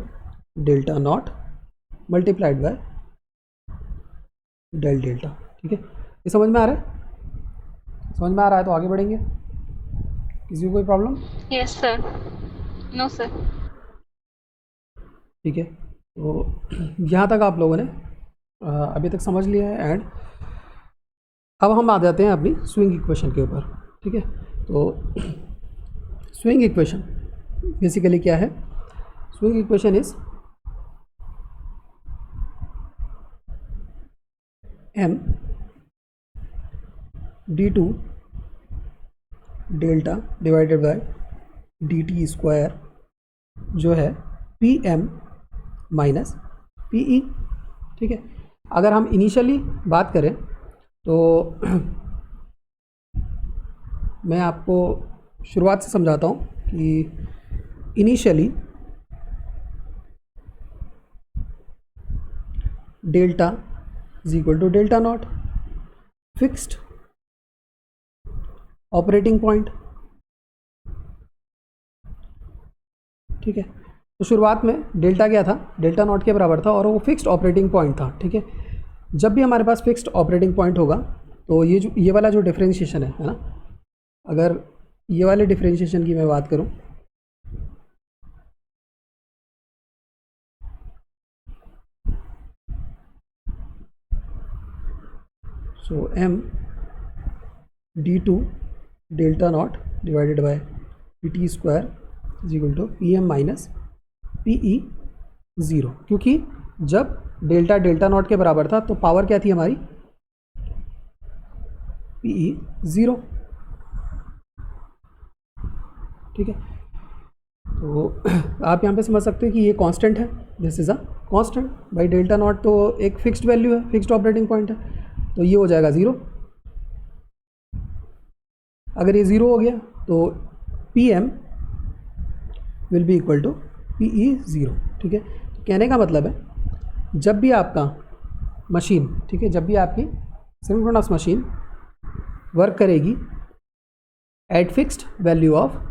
delta not multiplied by del delta, ठीक है। ये समझ में आ रहा है, समझ में आ रहा है तो आगे बढ़ेंगे। किसी को कोई problem? Yes, sir. No, sir. ठीक है, तो यहाँ तक आप लोगों ने अभी तक समझ लिया है। एंड अब हम आ जाते हैं अपनी स्विंग इक्वेशन के ऊपर, ठीक है। तो स्विंग इक्वेशन बेसिकली क्या है, swing equation is M D two delta divided by D T square जो है P M minus P E, ठीक है। अगर हम इनिशियली बात करें तो मैं आपको शुरुआत से समझाता हूँ कि initially delta is equal to delta naught, fixed operating point, ठीक है। तो शुरुआत में डेल्टा क्या था, डेल्टा नॉट के बराबर था और वो फिक्स्ड ऑपरेटिंग पॉइंट था, ठीक है। जब भी हमारे पास फिक्स्ड ऑपरेटिंग पॉइंट होगा तो ये वाला जो डिफरेंशिएशन है ना, अगर ये वाले डिफरेंशिएशन की मैं बात करूं so M D two delta not divided by D T square is equal to P M minus P E zero, क्योंकि जब डेल्टा डेल्टा नॉट के बराबर था तो पावर क्या थी हमारी, पी ई ज़ीरो, ठीक है। तो आप यहाँ पे समझ सकते हो कि ये कांस्टेंट है, this is a constant by delta naught, तो एक फिक्स्ड वैल्यू है, फिक्स्ड ऑपरेटिंग पॉइंट है, तो ये हो जाएगा ज़ीरो। अगर ये ज़ीरो हो गया तो P M will be equal to PE 0, ठीक है। तो कहने का मतलब है जब भी आपका मशीन, ठीक है, जब भी आपकी सिंक्रोनस मशीन वर्क करेगी at fixed value of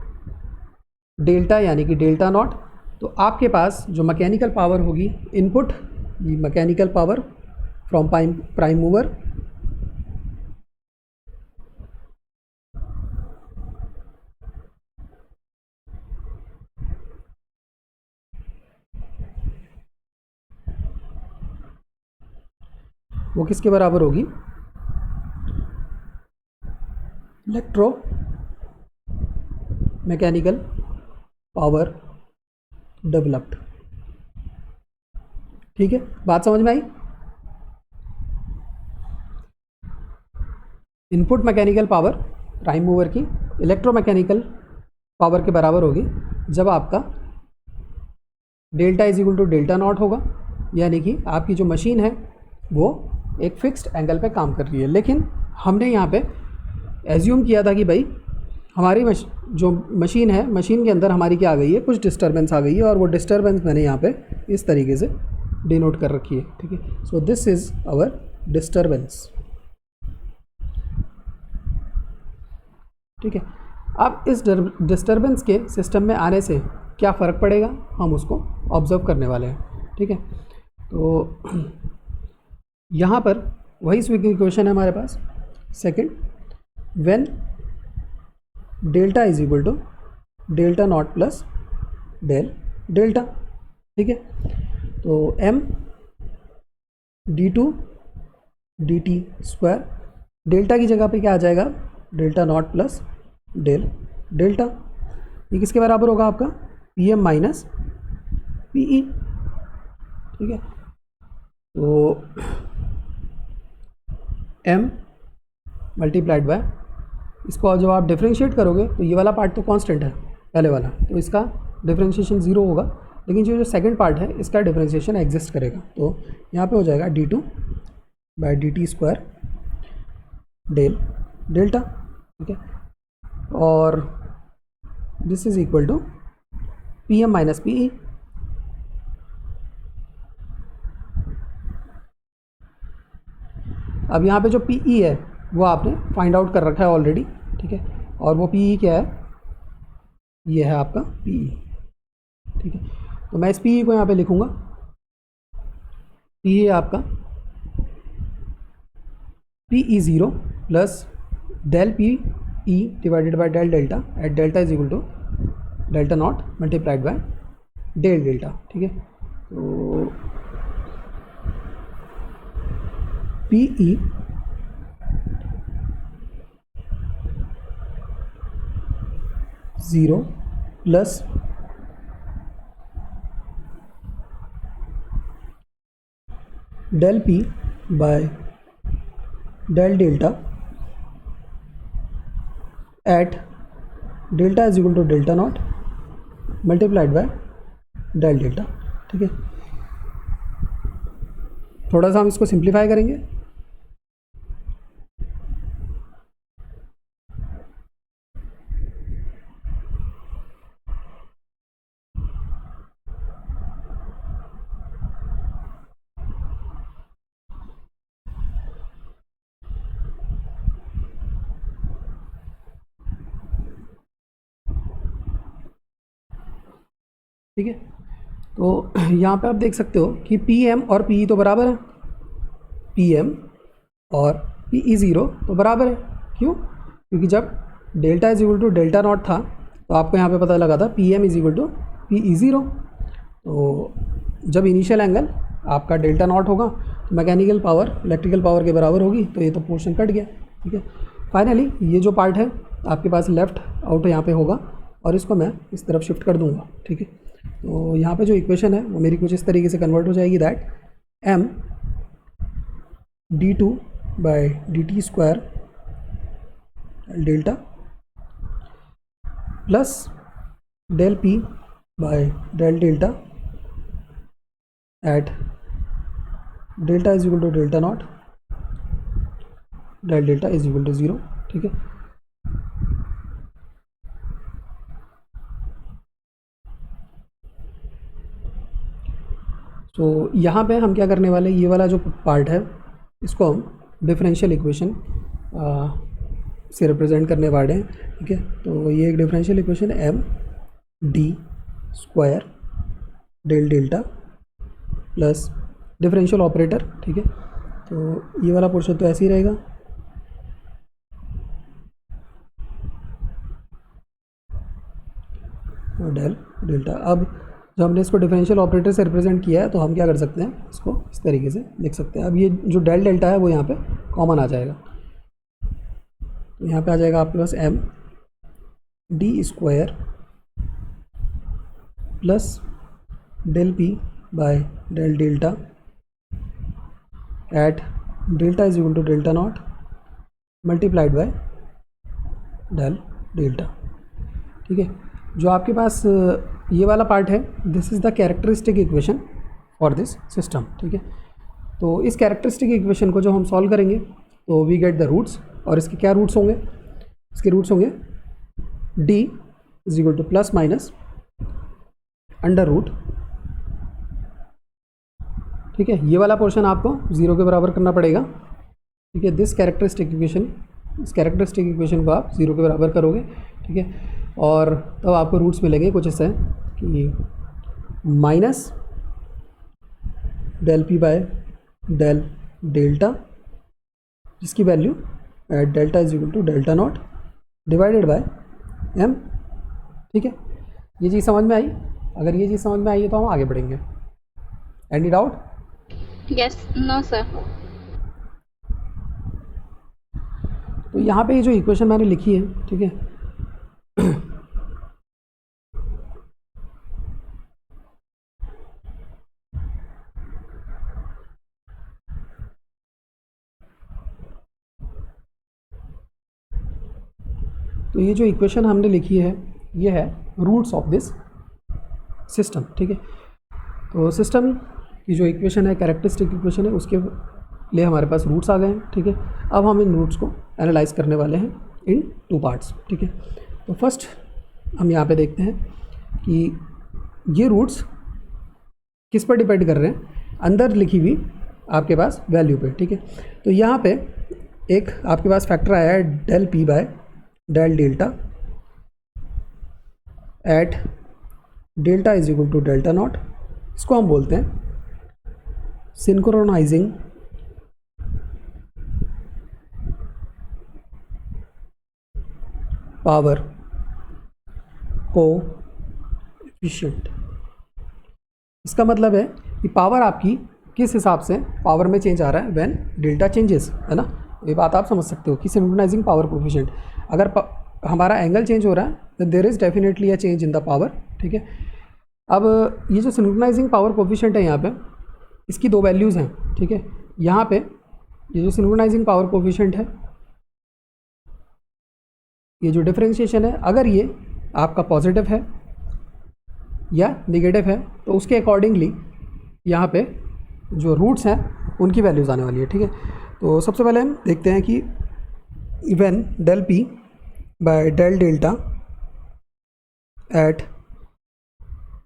delta यानी कि डेल्टा नॉट, तो आपके पास जो मैकेनिकल पावर होगी इनपुट, ये mechanical power from prime mover वो किसके बराबर होगी, इलेक्ट्रो मैकेनिकल पावर डेवलप्ड, ठीक है। बात समझ में आई। Input mechanical power prime mover की इलेक्ट्रोमैकेनिकल पावर के बराबर होगी जब आपका delta is equal to delta not होगा, यानी कि आपकी जो मशीन है वो एक फिक्स्ड एंगल पे काम कर रही है। लेकिन हमने यहाँ पे एज्यूम किया था कि भाई हमारी जो मशीन है, मशीन के अंदर हमारी क्या आ गई है, कुछ डिस्टर्बेंस आ गई है, और वो डिस्टर्बेंस मैंने यहाँ पे इस तरीके से डिनोट कर रखी है, ठीक है। So this is our disturbance, ठीक है। अब इस डिस्टर्बेंस के सिस्टम में आने से क्या फ़र्क पड़ेगा, हम उसको ऑब्जर्व करने वाले हैं, ठीक है। तो यहाँ पर वही स्विंग इक्वेशन है हमारे पास। Second, when delta is equal to delta not plus del delta, ठीक है। तो m d2 dt square, delta की जगह पे क्या आ जाएगा, delta not plus del delta, ये किसके बराबर होगा आपका, PM माइनस PE, ठीक है। तो m मल्टीप्लाइड बाय, इसको जब आप डिफ्रेंशिएट करोगे तो ये वाला पार्ट तो कांस्टेंट है पहले वाला, तो इसका डिफ्रेंशिएशन 0 होगा, लेकिन जो सेकंड पार्ट है इसका डिफ्रेंशिएशन एग्जिस्ट करेगा। तो यहाँ पे हो जाएगा d2 by dt square del delta, ठीक है। और this is equal to PM minus PE। अब यहाँ पे जो PE है वो आपने फाइंड आउट कर रखा है ऑलरेडी, ठीक है। और वो PE क्या है, ये है आपका PE, ठीक है। तो मैं इस PE को यहाँ पे लिखूँगा, PE है आपका PE 0 plus del PE divided by del delta at delta is equal to delta not multiplied by del delta, ठीक है। तो PE zero plus del P by del delta at delta is equal to delta not multiplied by del delta, ठीक है। थोड़ा सा हम इसको simplify करेंगे, ठीक है। तो यहाँ पे आप देख सकते हो कि PM और PE तो बराबर है, PM और PE 0 तो बराबर है। क्यों? क्योंकि जब delta is equal to delta naught था तो आपको यहाँ पे पता लगा था PM is equal to PE 0। तो जब इनिशियल एंगल आपका डेल्टा नॉट होगा तो मैकेनिकल पावर इलेक्ट्रिकल पावर के बराबर होगी, तो ये तो पोर्शन कट गया, ठीक है। फाइनली ये जो पार्ट है आपके पास लेफ्ट आउट यहाँ पे होगा, और इसको मैं इस तरफ शिफ्ट कर दूँगा, ठीक है। तो यहाँ पे जो इक्वेशन है वो मेरी कुछ इस तरीके से कन्वर्ट हो जाएगी, that m d2 by dt square delta plus del P by del delta at delta is equal to delta naught del delta is equal to 0, ठीक है। सो यहाँ पे हम क्या करने वाले, ये वाला जो पार्ट है इसको हम डिफरेंशियल इक्वेशन से रिप्रेजेंट करने वाले हैं, ठीक है। तो ये एक differential equation M D square del delta plus differential operator, ठीक है। तो ये वाला पोर्शन तो ऐसे ही रहेगा, और डेल डेल्टा। अब जब हमने इसको डिफरेंशियल ऑपरेटर से रिप्रेजेंट किया है तो हम क्या कर सकते हैं, इसको इस तरीके से लिख सकते हैं। अब ये जो डेल डेल्टा है वो यहाँ पे कॉमन आ जाएगा, तो यहाँ पे आ जाएगा आपके पास M D square plus del P by del delta at delta is equal to delta not multiplied by del delta, ठीक है। जो आपके पास ये वाला पार्ट है, this is the characteristic equation for this system, ठीक है। तो इस कैरेक्टरिस्टिक इक्वेशन को जो हम सॉल्व करेंगे तो वी गेट द रूट्स, और इसके क्या रूट्स होंगे, इसके रूट्स होंगे d is equal to plus minus under root, ठीक है। ये वाला पोर्शन आपको 0 के बराबर करना पड़ेगा, ठीक है। दिस कैरेक्टरिस्टिक इक्वेशन, इस कैरेक्टरिस्टिक इक्वेशन को आप 0 के बराबर करोगे, ठीक है। और तब तो आपको रूट्स मिलेंगे कुछ ऐसे कि minus del P by del delta, जिसकी value at delta is equal to delta not divided by M, ठीक है। ये चीज़ समझ में आई? अगर ये चीज़ समझ में आई है तो हम आगे बढ़ेंगे। Any doubt? Yes. No, sir. तो यहाँ पे ये जो इक्वेशन मैंने लिखी है, ठीक है, तो ये जो इक्वेशन हमने लिखी है ये है रूट्स ऑफ दिस सिस्टम, ठीक है। तो सिस्टम की जो इक्वेशन है, कैरेक्टरिस्टिक इक्वेशन है, उसके लिए हमारे पास रूट्स आ गए हैं, ठीक है। अब हम इन रूट्स को एनालाइज करने वाले हैं इन 2 पार्ट्स, ठीक है। तो फर्स्ट हम यहाँ पे देखते हैं कि ये रूट्स किस पर डिपेंड कर रहे हैं, अंदर लिखी हुई आपके पास वैल्यू पे, ठीक है। तो यहाँ पे एक आपके पास फैक्टर आया है del P by del delta at delta is equal to delta naught, इसको हम बोलते हैं सिंक्रोनाइजिंग पावर कोएफिशिएंट। इसका मतलब है कि पावर आपकी किस हिसाब से पावर में चेंज आ रहा है व्हेन डेल्टा चेंजेस, है ना। ये बात आप समझ सकते हो कि सिंक्रोनाइजिंग पावर कोएफिशिएंट, अगर हमारा एंगल चेंज हो रहा है तो there is definitely a change in the power, ठीक है। अब ये जो सिंक्रोनाइजिंग पावर कोएफिशिएंट है यहाँ पे, इसकी 2 वैल्यूज़ हैं, ठीक है। यहाँ पे ये जो सिंक्रोनाइजिंग पावर कोएफिशिएंट है, ये जो डिफरेंशिएशन है, अगर ये आपका पॉजिटिव है या नेगेटिव है तो उसके अकॉर्डिंगली यहाँ पे जो रूट्स हैं उनकी वैल्यूज़ आने वाली है, ठीक है। तो सबसे पहले हम देखते हैं कि when del P by del delta at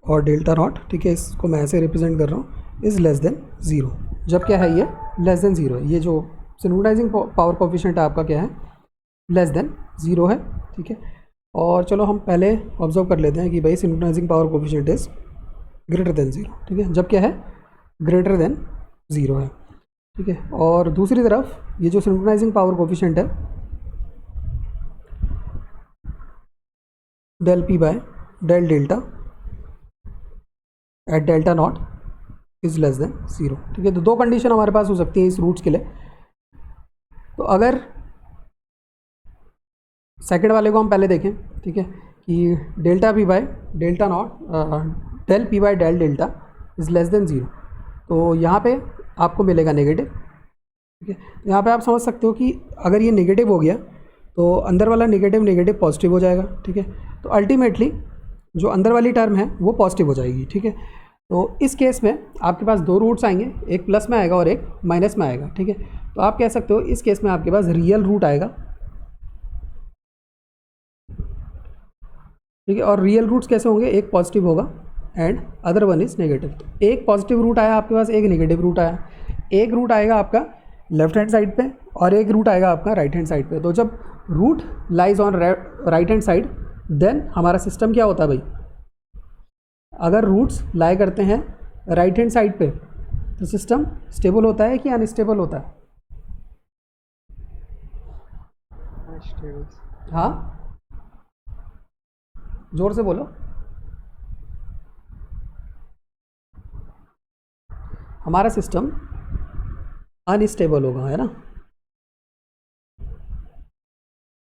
और डेल्टा नॉट, ठीक है, इसको मैं ऐसे रिप्रेजेंट कर रहा हूँ, इज़ लेस देन 0। जब क्या है ये लेस देन 0 है, ये जो सिंक्रोनाइजिंग पावर कोएफिशिएंट है आपका क्या है, लेस देन 0 है, ठीक है। और चलो हम पहले ऑब्जर्व कर लेते हैं कि भाई synchronising power coefficient is greater than 0, ठीक है। जब क्या है ग्रेटर देन 0 है, ठीक है। और दूसरी तरफ ये जो सिंक्रोनाइजिंग पावर कोएफिशिएंट है del P by del delta at delta naught is less than 0, ठीक है। तो 2 कंडीशन हमारे पास हो सकती है इस रूट्स के लिए। तो अगर सेकंड वाले को हम पहले देखें, ठीक है, कि delta P by delta naught del P by del delta is less than 0, तो यहाँ पे आपको मिलेगा नेगेटिव, ठीक है। यहाँ पे आप समझ सकते हो कि अगर ये नेगेटिव हो गया तो अंदर वाला नेगेटिव नेगेटिव पॉजिटिव हो जाएगा, ठीक है। तो अल्टीमेटली जो अंदर वाली टर्म है वो पॉजिटिव हो जाएगी, ठीक है। तो इस केस में आपके पास 2 रूट्स आएंगे, एक प्लस में आएगा और एक माइनस में आएगा, ठीक है। तो आप कह सकते हो इस केस में आपके पास रियल रूट आएगा, ठीक है। और रियल रूट्स कैसे होंगे, एक पॉजिटिव होगा and other one is negative. तो एक पॉजिटिव रूट आया आपके पास, एक नेगेटिव रूट आया। एक रूट आएगा आपका लेफ्ट हैंड साइड पे और एक रूट आएगा आपका राइट हैंड साइड पे। तो जब root lies on right hand side then हमारा सिस्टम क्या होता है भाई, अगर रूट्स लाई करते हैं राइट हैंड साइड पे तो सिस्टम स्टेबल होता है कि अनस्टेबल होता है? हाँ, जोर से बोलो। हमारा सिस्टम अनस्टेबल होगा, है ना।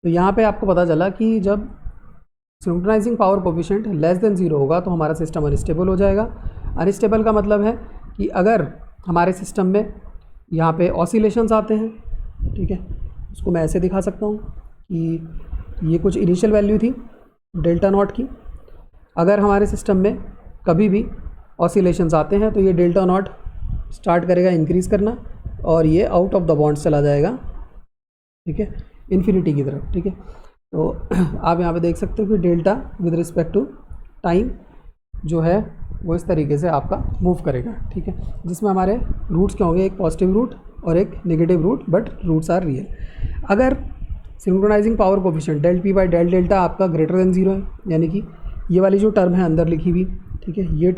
तो यहाँ पे आपको पता चला कि जब synchronising power coefficient less than 0 होगा तो हमारा सिस्टम अनस्टेबल हो जाएगा। अनस्टेबल का मतलब है कि अगर हमारे सिस्टम में यहाँ पे ऑसिलेशंस आते हैं, ठीक है, उसको मैं ऐसे दिखा सकता हूँ कि ये कुछ इनिशियल वैल्यू थी डेल्टा नॉट की। अगर हमारे सिस्टम में कभी भी ऑसिलेशंस आते हैं तो ये डेल्टा नॉट स्टार्ट करेगा इंक्रीज़ करना और ये आउट ऑफ द बॉन्ड चला जाएगा, ठीक है, इन्फिनिटी की तरफ, ठीक है। तो आप यहाँ पे देख सकते हो कि delta with respect to time जो है वो इस तरीके से आपका मूव करेगा, ठीक है, जिसमें हमारे रूट्स क्या होंगे, एक पॉजिटिव रूट और एक negative root, but roots are real. अगर synchronising power coefficient del P by del delta आपका ग्रेटर देन 0 है, यानी कि ये वाली जो टर्म है अंदर लिखी हुई, ठीक है, ये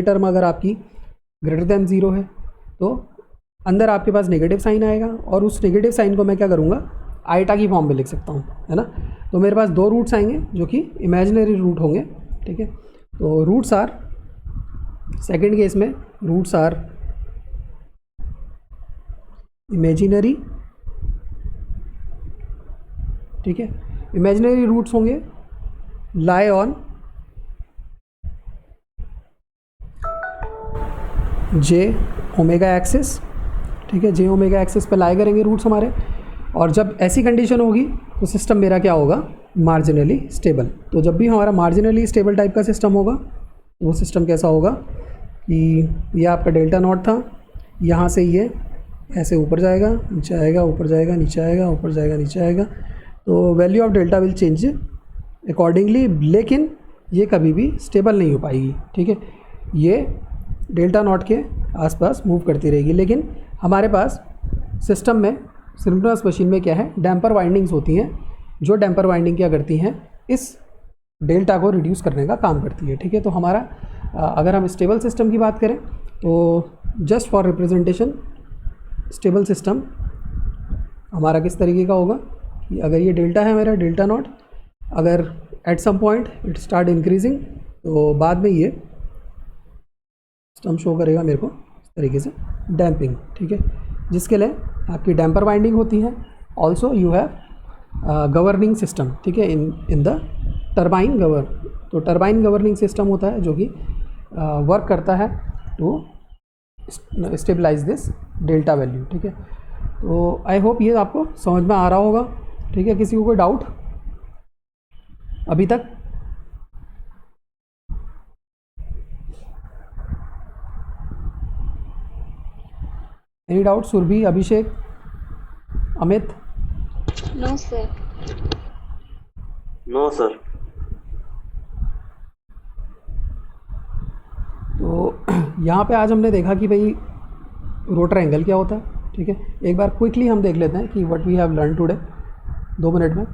टर्म अगर आपकी ग्रेटर देन 0 है तो अंदर आपके पास नेगेटिव साइन आएगा और उस नेगेटिव साइन को मैं क्या करूँगा, आइटा की फॉर्म में लिख सकता हूँ, है ना। तो मेरे पास दो रूट्स आएंगे जो कि इमेजिनरी रूट होंगे, ठीक है। तो रूट्स आर, सेकेंड केस में रूट्स आर इमेजिनरी, ठीक है। इमेजिनरी रूट्स होंगे lie on J omega axis, ठीक है, जे ओमेगा एक्सिस पे लाई करेंगे रूट्स हमारे। और जब ऐसी कंडीशन होगी तो सिस्टम मेरा क्या होगा, मार्जिनली स्टेबल। तो जब भी हमारा मार्जिनली स्टेबल टाइप का सिस्टम होगा तो वो सिस्टम कैसा होगा कि ये आपका डेल्टा नॉट था, यहाँ से ये ऐसे ऊपर जाएगा, नीचे आएगा, ऊपर जाएगा, नीचे आएगा, ऊपर जाएगा, नीचे आएगा। तो value of delta will change accordingly, लेकिन ये कभी भी स्टेबल नहीं हो पाएगी, ठीक है। ये डेल्टा नॉट के आसपास मूव करती रहेगी, लेकिन हमारे पास सिस्टम में सिंक्रोनस मशीन में क्या है, डैम्पर वाइंडिंग्स होती हैं, जो डैम्पर वाइंडिंग क्या करती हैं, इस डेल्टा को रिड्यूस करने का काम करती है, ठीक है। तो हमारा अगर हम स्टेबल सिस्टम की बात करें तो just for representation stable system हमारा किस तरीके का होगा कि अगर ये डेल्टा है मेरा डेल्टा नॉट, अगर at some point it start increasing तो बाद में ये सिस्टम शो करेगा मेरे को इस तरीके से डैम्पिंग, ठीक है, जिसके लिए आपकी डैम्पर वाइंडिंग होती है। Also you have governing system, ठीक है, इन द टरबाइन तो टरबाइन गवर्निंग सिस्टम होता है जो कि वर्क करता है to stabilise this delta value, ठीक है। तो आई होप ये आपको समझ में आ रहा होगा, ठीक है। किसी को कोई डाउट अभी तक? Any doubt? Surabhi, Abhishek, Amit? No, sir. No sir. तो यहाँ पे आज हमने देखा कि भाई रोटर एंगल क्या होता है, ठीक है। एक बार क्विकली हम देख लेते हैं कि what we have learn today, 2 minute में।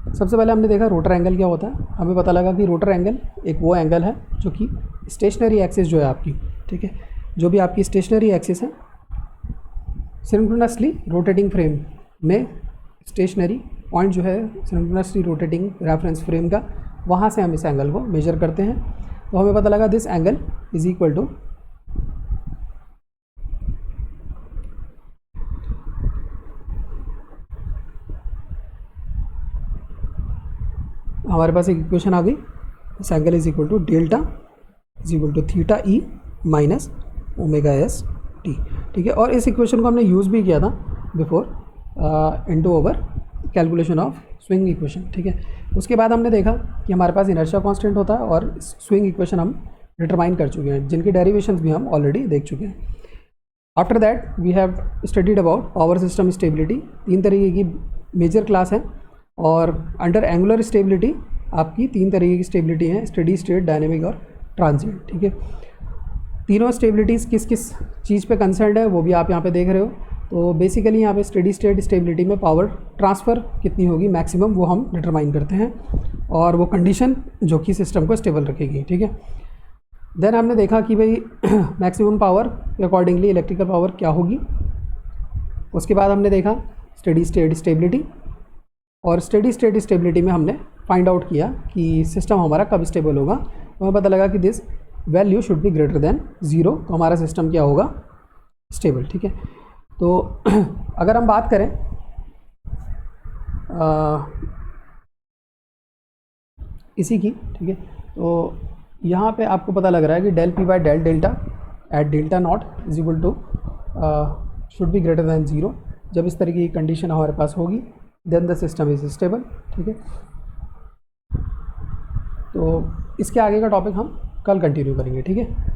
सबसे पहले हमने देखा रोटर एंगल क्या होता है। हमें पता लगा कि रोटर एंगल एक वो एंगल है जो कि स्टेशनरी एक्सिस जो है आपकी, ठीक है, जो भी आपकी स्टेशनरी एक्सिस है, सिंक्रोनसली रोटेटिंग फ्रेम में स्टेशनरी पॉइंट जो है सिंक्रोनसली रोटेटिंग रेफरेंस फ्रेम का, वहाँ से हम इस एंगल को मेजर करते हैं। तो हमें पता लगा this angle is equal to हमारे पास एक इक्वेशन आ गई, this angle is equal to delta is equal to theta E minus omega S T, ठीक है। और इस इक्वेशन को हमने यूज़ भी किया था before into over calculation of swing equation, ठीक है। उसके बाद हमने देखा कि हमारे पास इनर्शिया कांस्टेंट होता है और स्विंग इक्वेशन हम डिटरमाइन कर चुके हैं, जिनकी डेरिवेशंस भी हम ऑलरेडी देख चुके हैं। After that we have studied about power system stability. 3 तरीके की मेजर क्लास है और अंडर एंगुलर स्टेबिलिटी आपकी 3 तरीके की स्टेबिलिटी हैं, स्टेडी स्टेट, डायनेमिक और ट्रांजिएंट, ठीक है। तीनों स्टेबिलिटीज़ किस किस चीज़ पे कंसर्न्ड है वो भी आप यहाँ पे देख रहे हो। तो बेसिकली यहाँ पे स्टेडी स्टेट स्टेबिलिटी में पावर ट्रांसफ़र कितनी होगी मैक्सिमम, वो हम डिटरमाइन करते हैं, और वो कंडीशन जो कि सिस्टम को स्टेबल रखेगी, ठीक है। देन हमने देखा कि भाई मैक्सिमम पावर के अकॉर्डिंगली इलेक्ट्रिकल पावर क्या होगी। उसके बाद हमने देखा स्टेडी स्टेट स्टेबिलिटी, और स्टेडी स्टेट स्टेबिलिटी में हमने फाइंड आउट किया कि सिस्टम हमारा कब स्टेबल होगा। तो हमें पता लगा कि this value should be greater than 0, तो हमारा सिस्टम क्या होगा, स्टेबल, ठीक है। तो अगर हम बात करें इसी की, ठीक है, तो यहाँ पे आपको पता लग रहा है कि del P by del delta at delta naught is equal to should be greater than 0। जब इस तरीके की कंडीशन हमारे पास होगी then the system is stable, ठीक है। तो इसके आगे का टॉपिक हम कल कंटिन्यू करेंगे, ठीक है।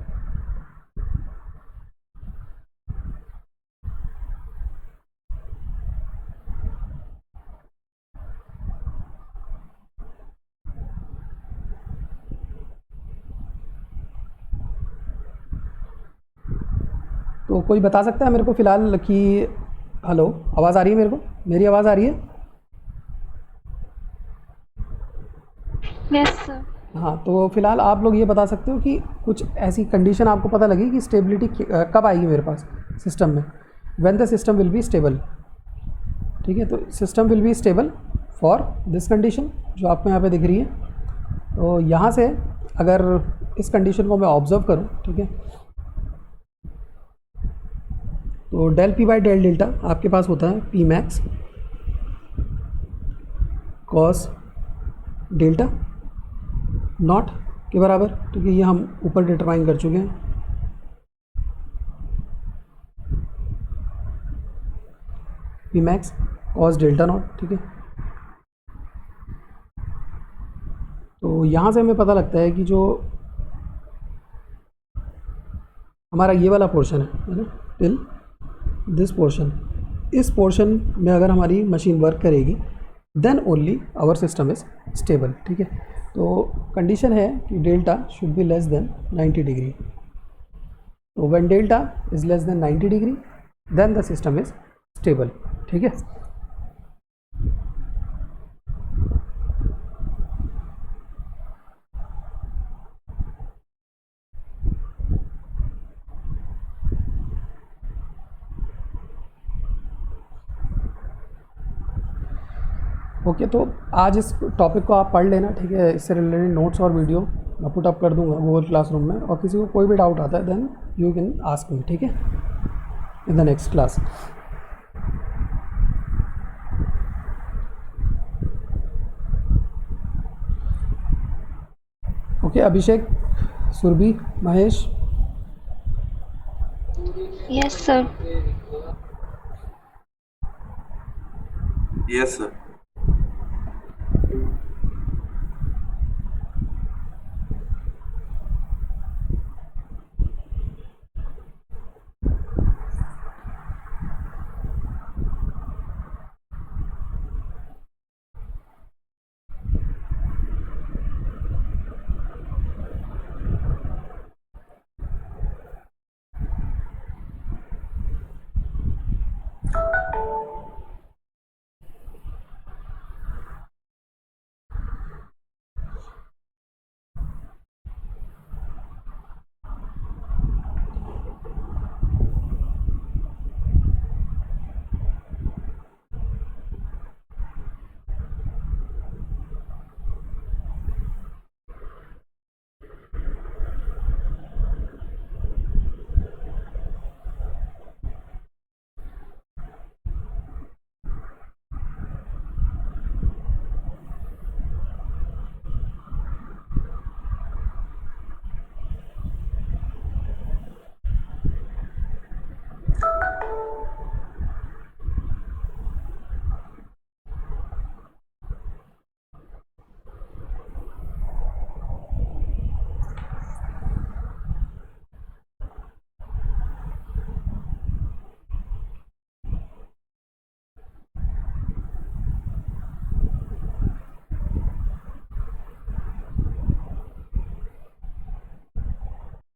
तो कोई बता सकता है मेरे को फ़िलहाल कि हेलो, आवाज़ आ रही है मेरे को, मेरी आवाज़ आ रही है? Yes sir. हाँ, तो फिलहाल आप लोग ये बता सकते हो कि कुछ ऐसी कंडीशन आपको पता लगी कि स्टेबिलिटी कब आएगी मेरे पास सिस्टम में, when the system will be stable, ठीक है। तो system will be stable for this condition जो आपको यहाँ पे दिख रही है। तो यहाँ से अगर इस कंडीशन को मैं ऑब्जर्व करूँ, ठीक है, तो del P by del delta आपके पास होता है P max cos delta naught के बराबर, ठीक है। ये हम ऊपर डिटरमाइन कर चुके हैं। P max cos delta naught, ठीक है। तो यहाँ से हमें पता लगता है कि जो हमारा ये वाला पोर्शन है ना, टिल दिस पोर्शन, इस पोर्शन में अगर हमारी मशीन वर्क करेगी then only our system is stable, ठीक है। तो कंडीशन है कि delta should be less than 90 degree. तो when delta is less than 90 degree then the system is stable, ठीक है। ओके, तो आज इस टॉपिक को आप पढ़ लेना, ठीक है। इससे रिलेटेड नोट्स और वीडियो मैं पुट अप कर दूंगा गूगल क्लासरूम में, और किसी को कोई भी डाउट आता है then you can ask me, ठीक है, in the next class. Okay, Abhishek, Surabhi, Mahesh, yes sir. Yes sir.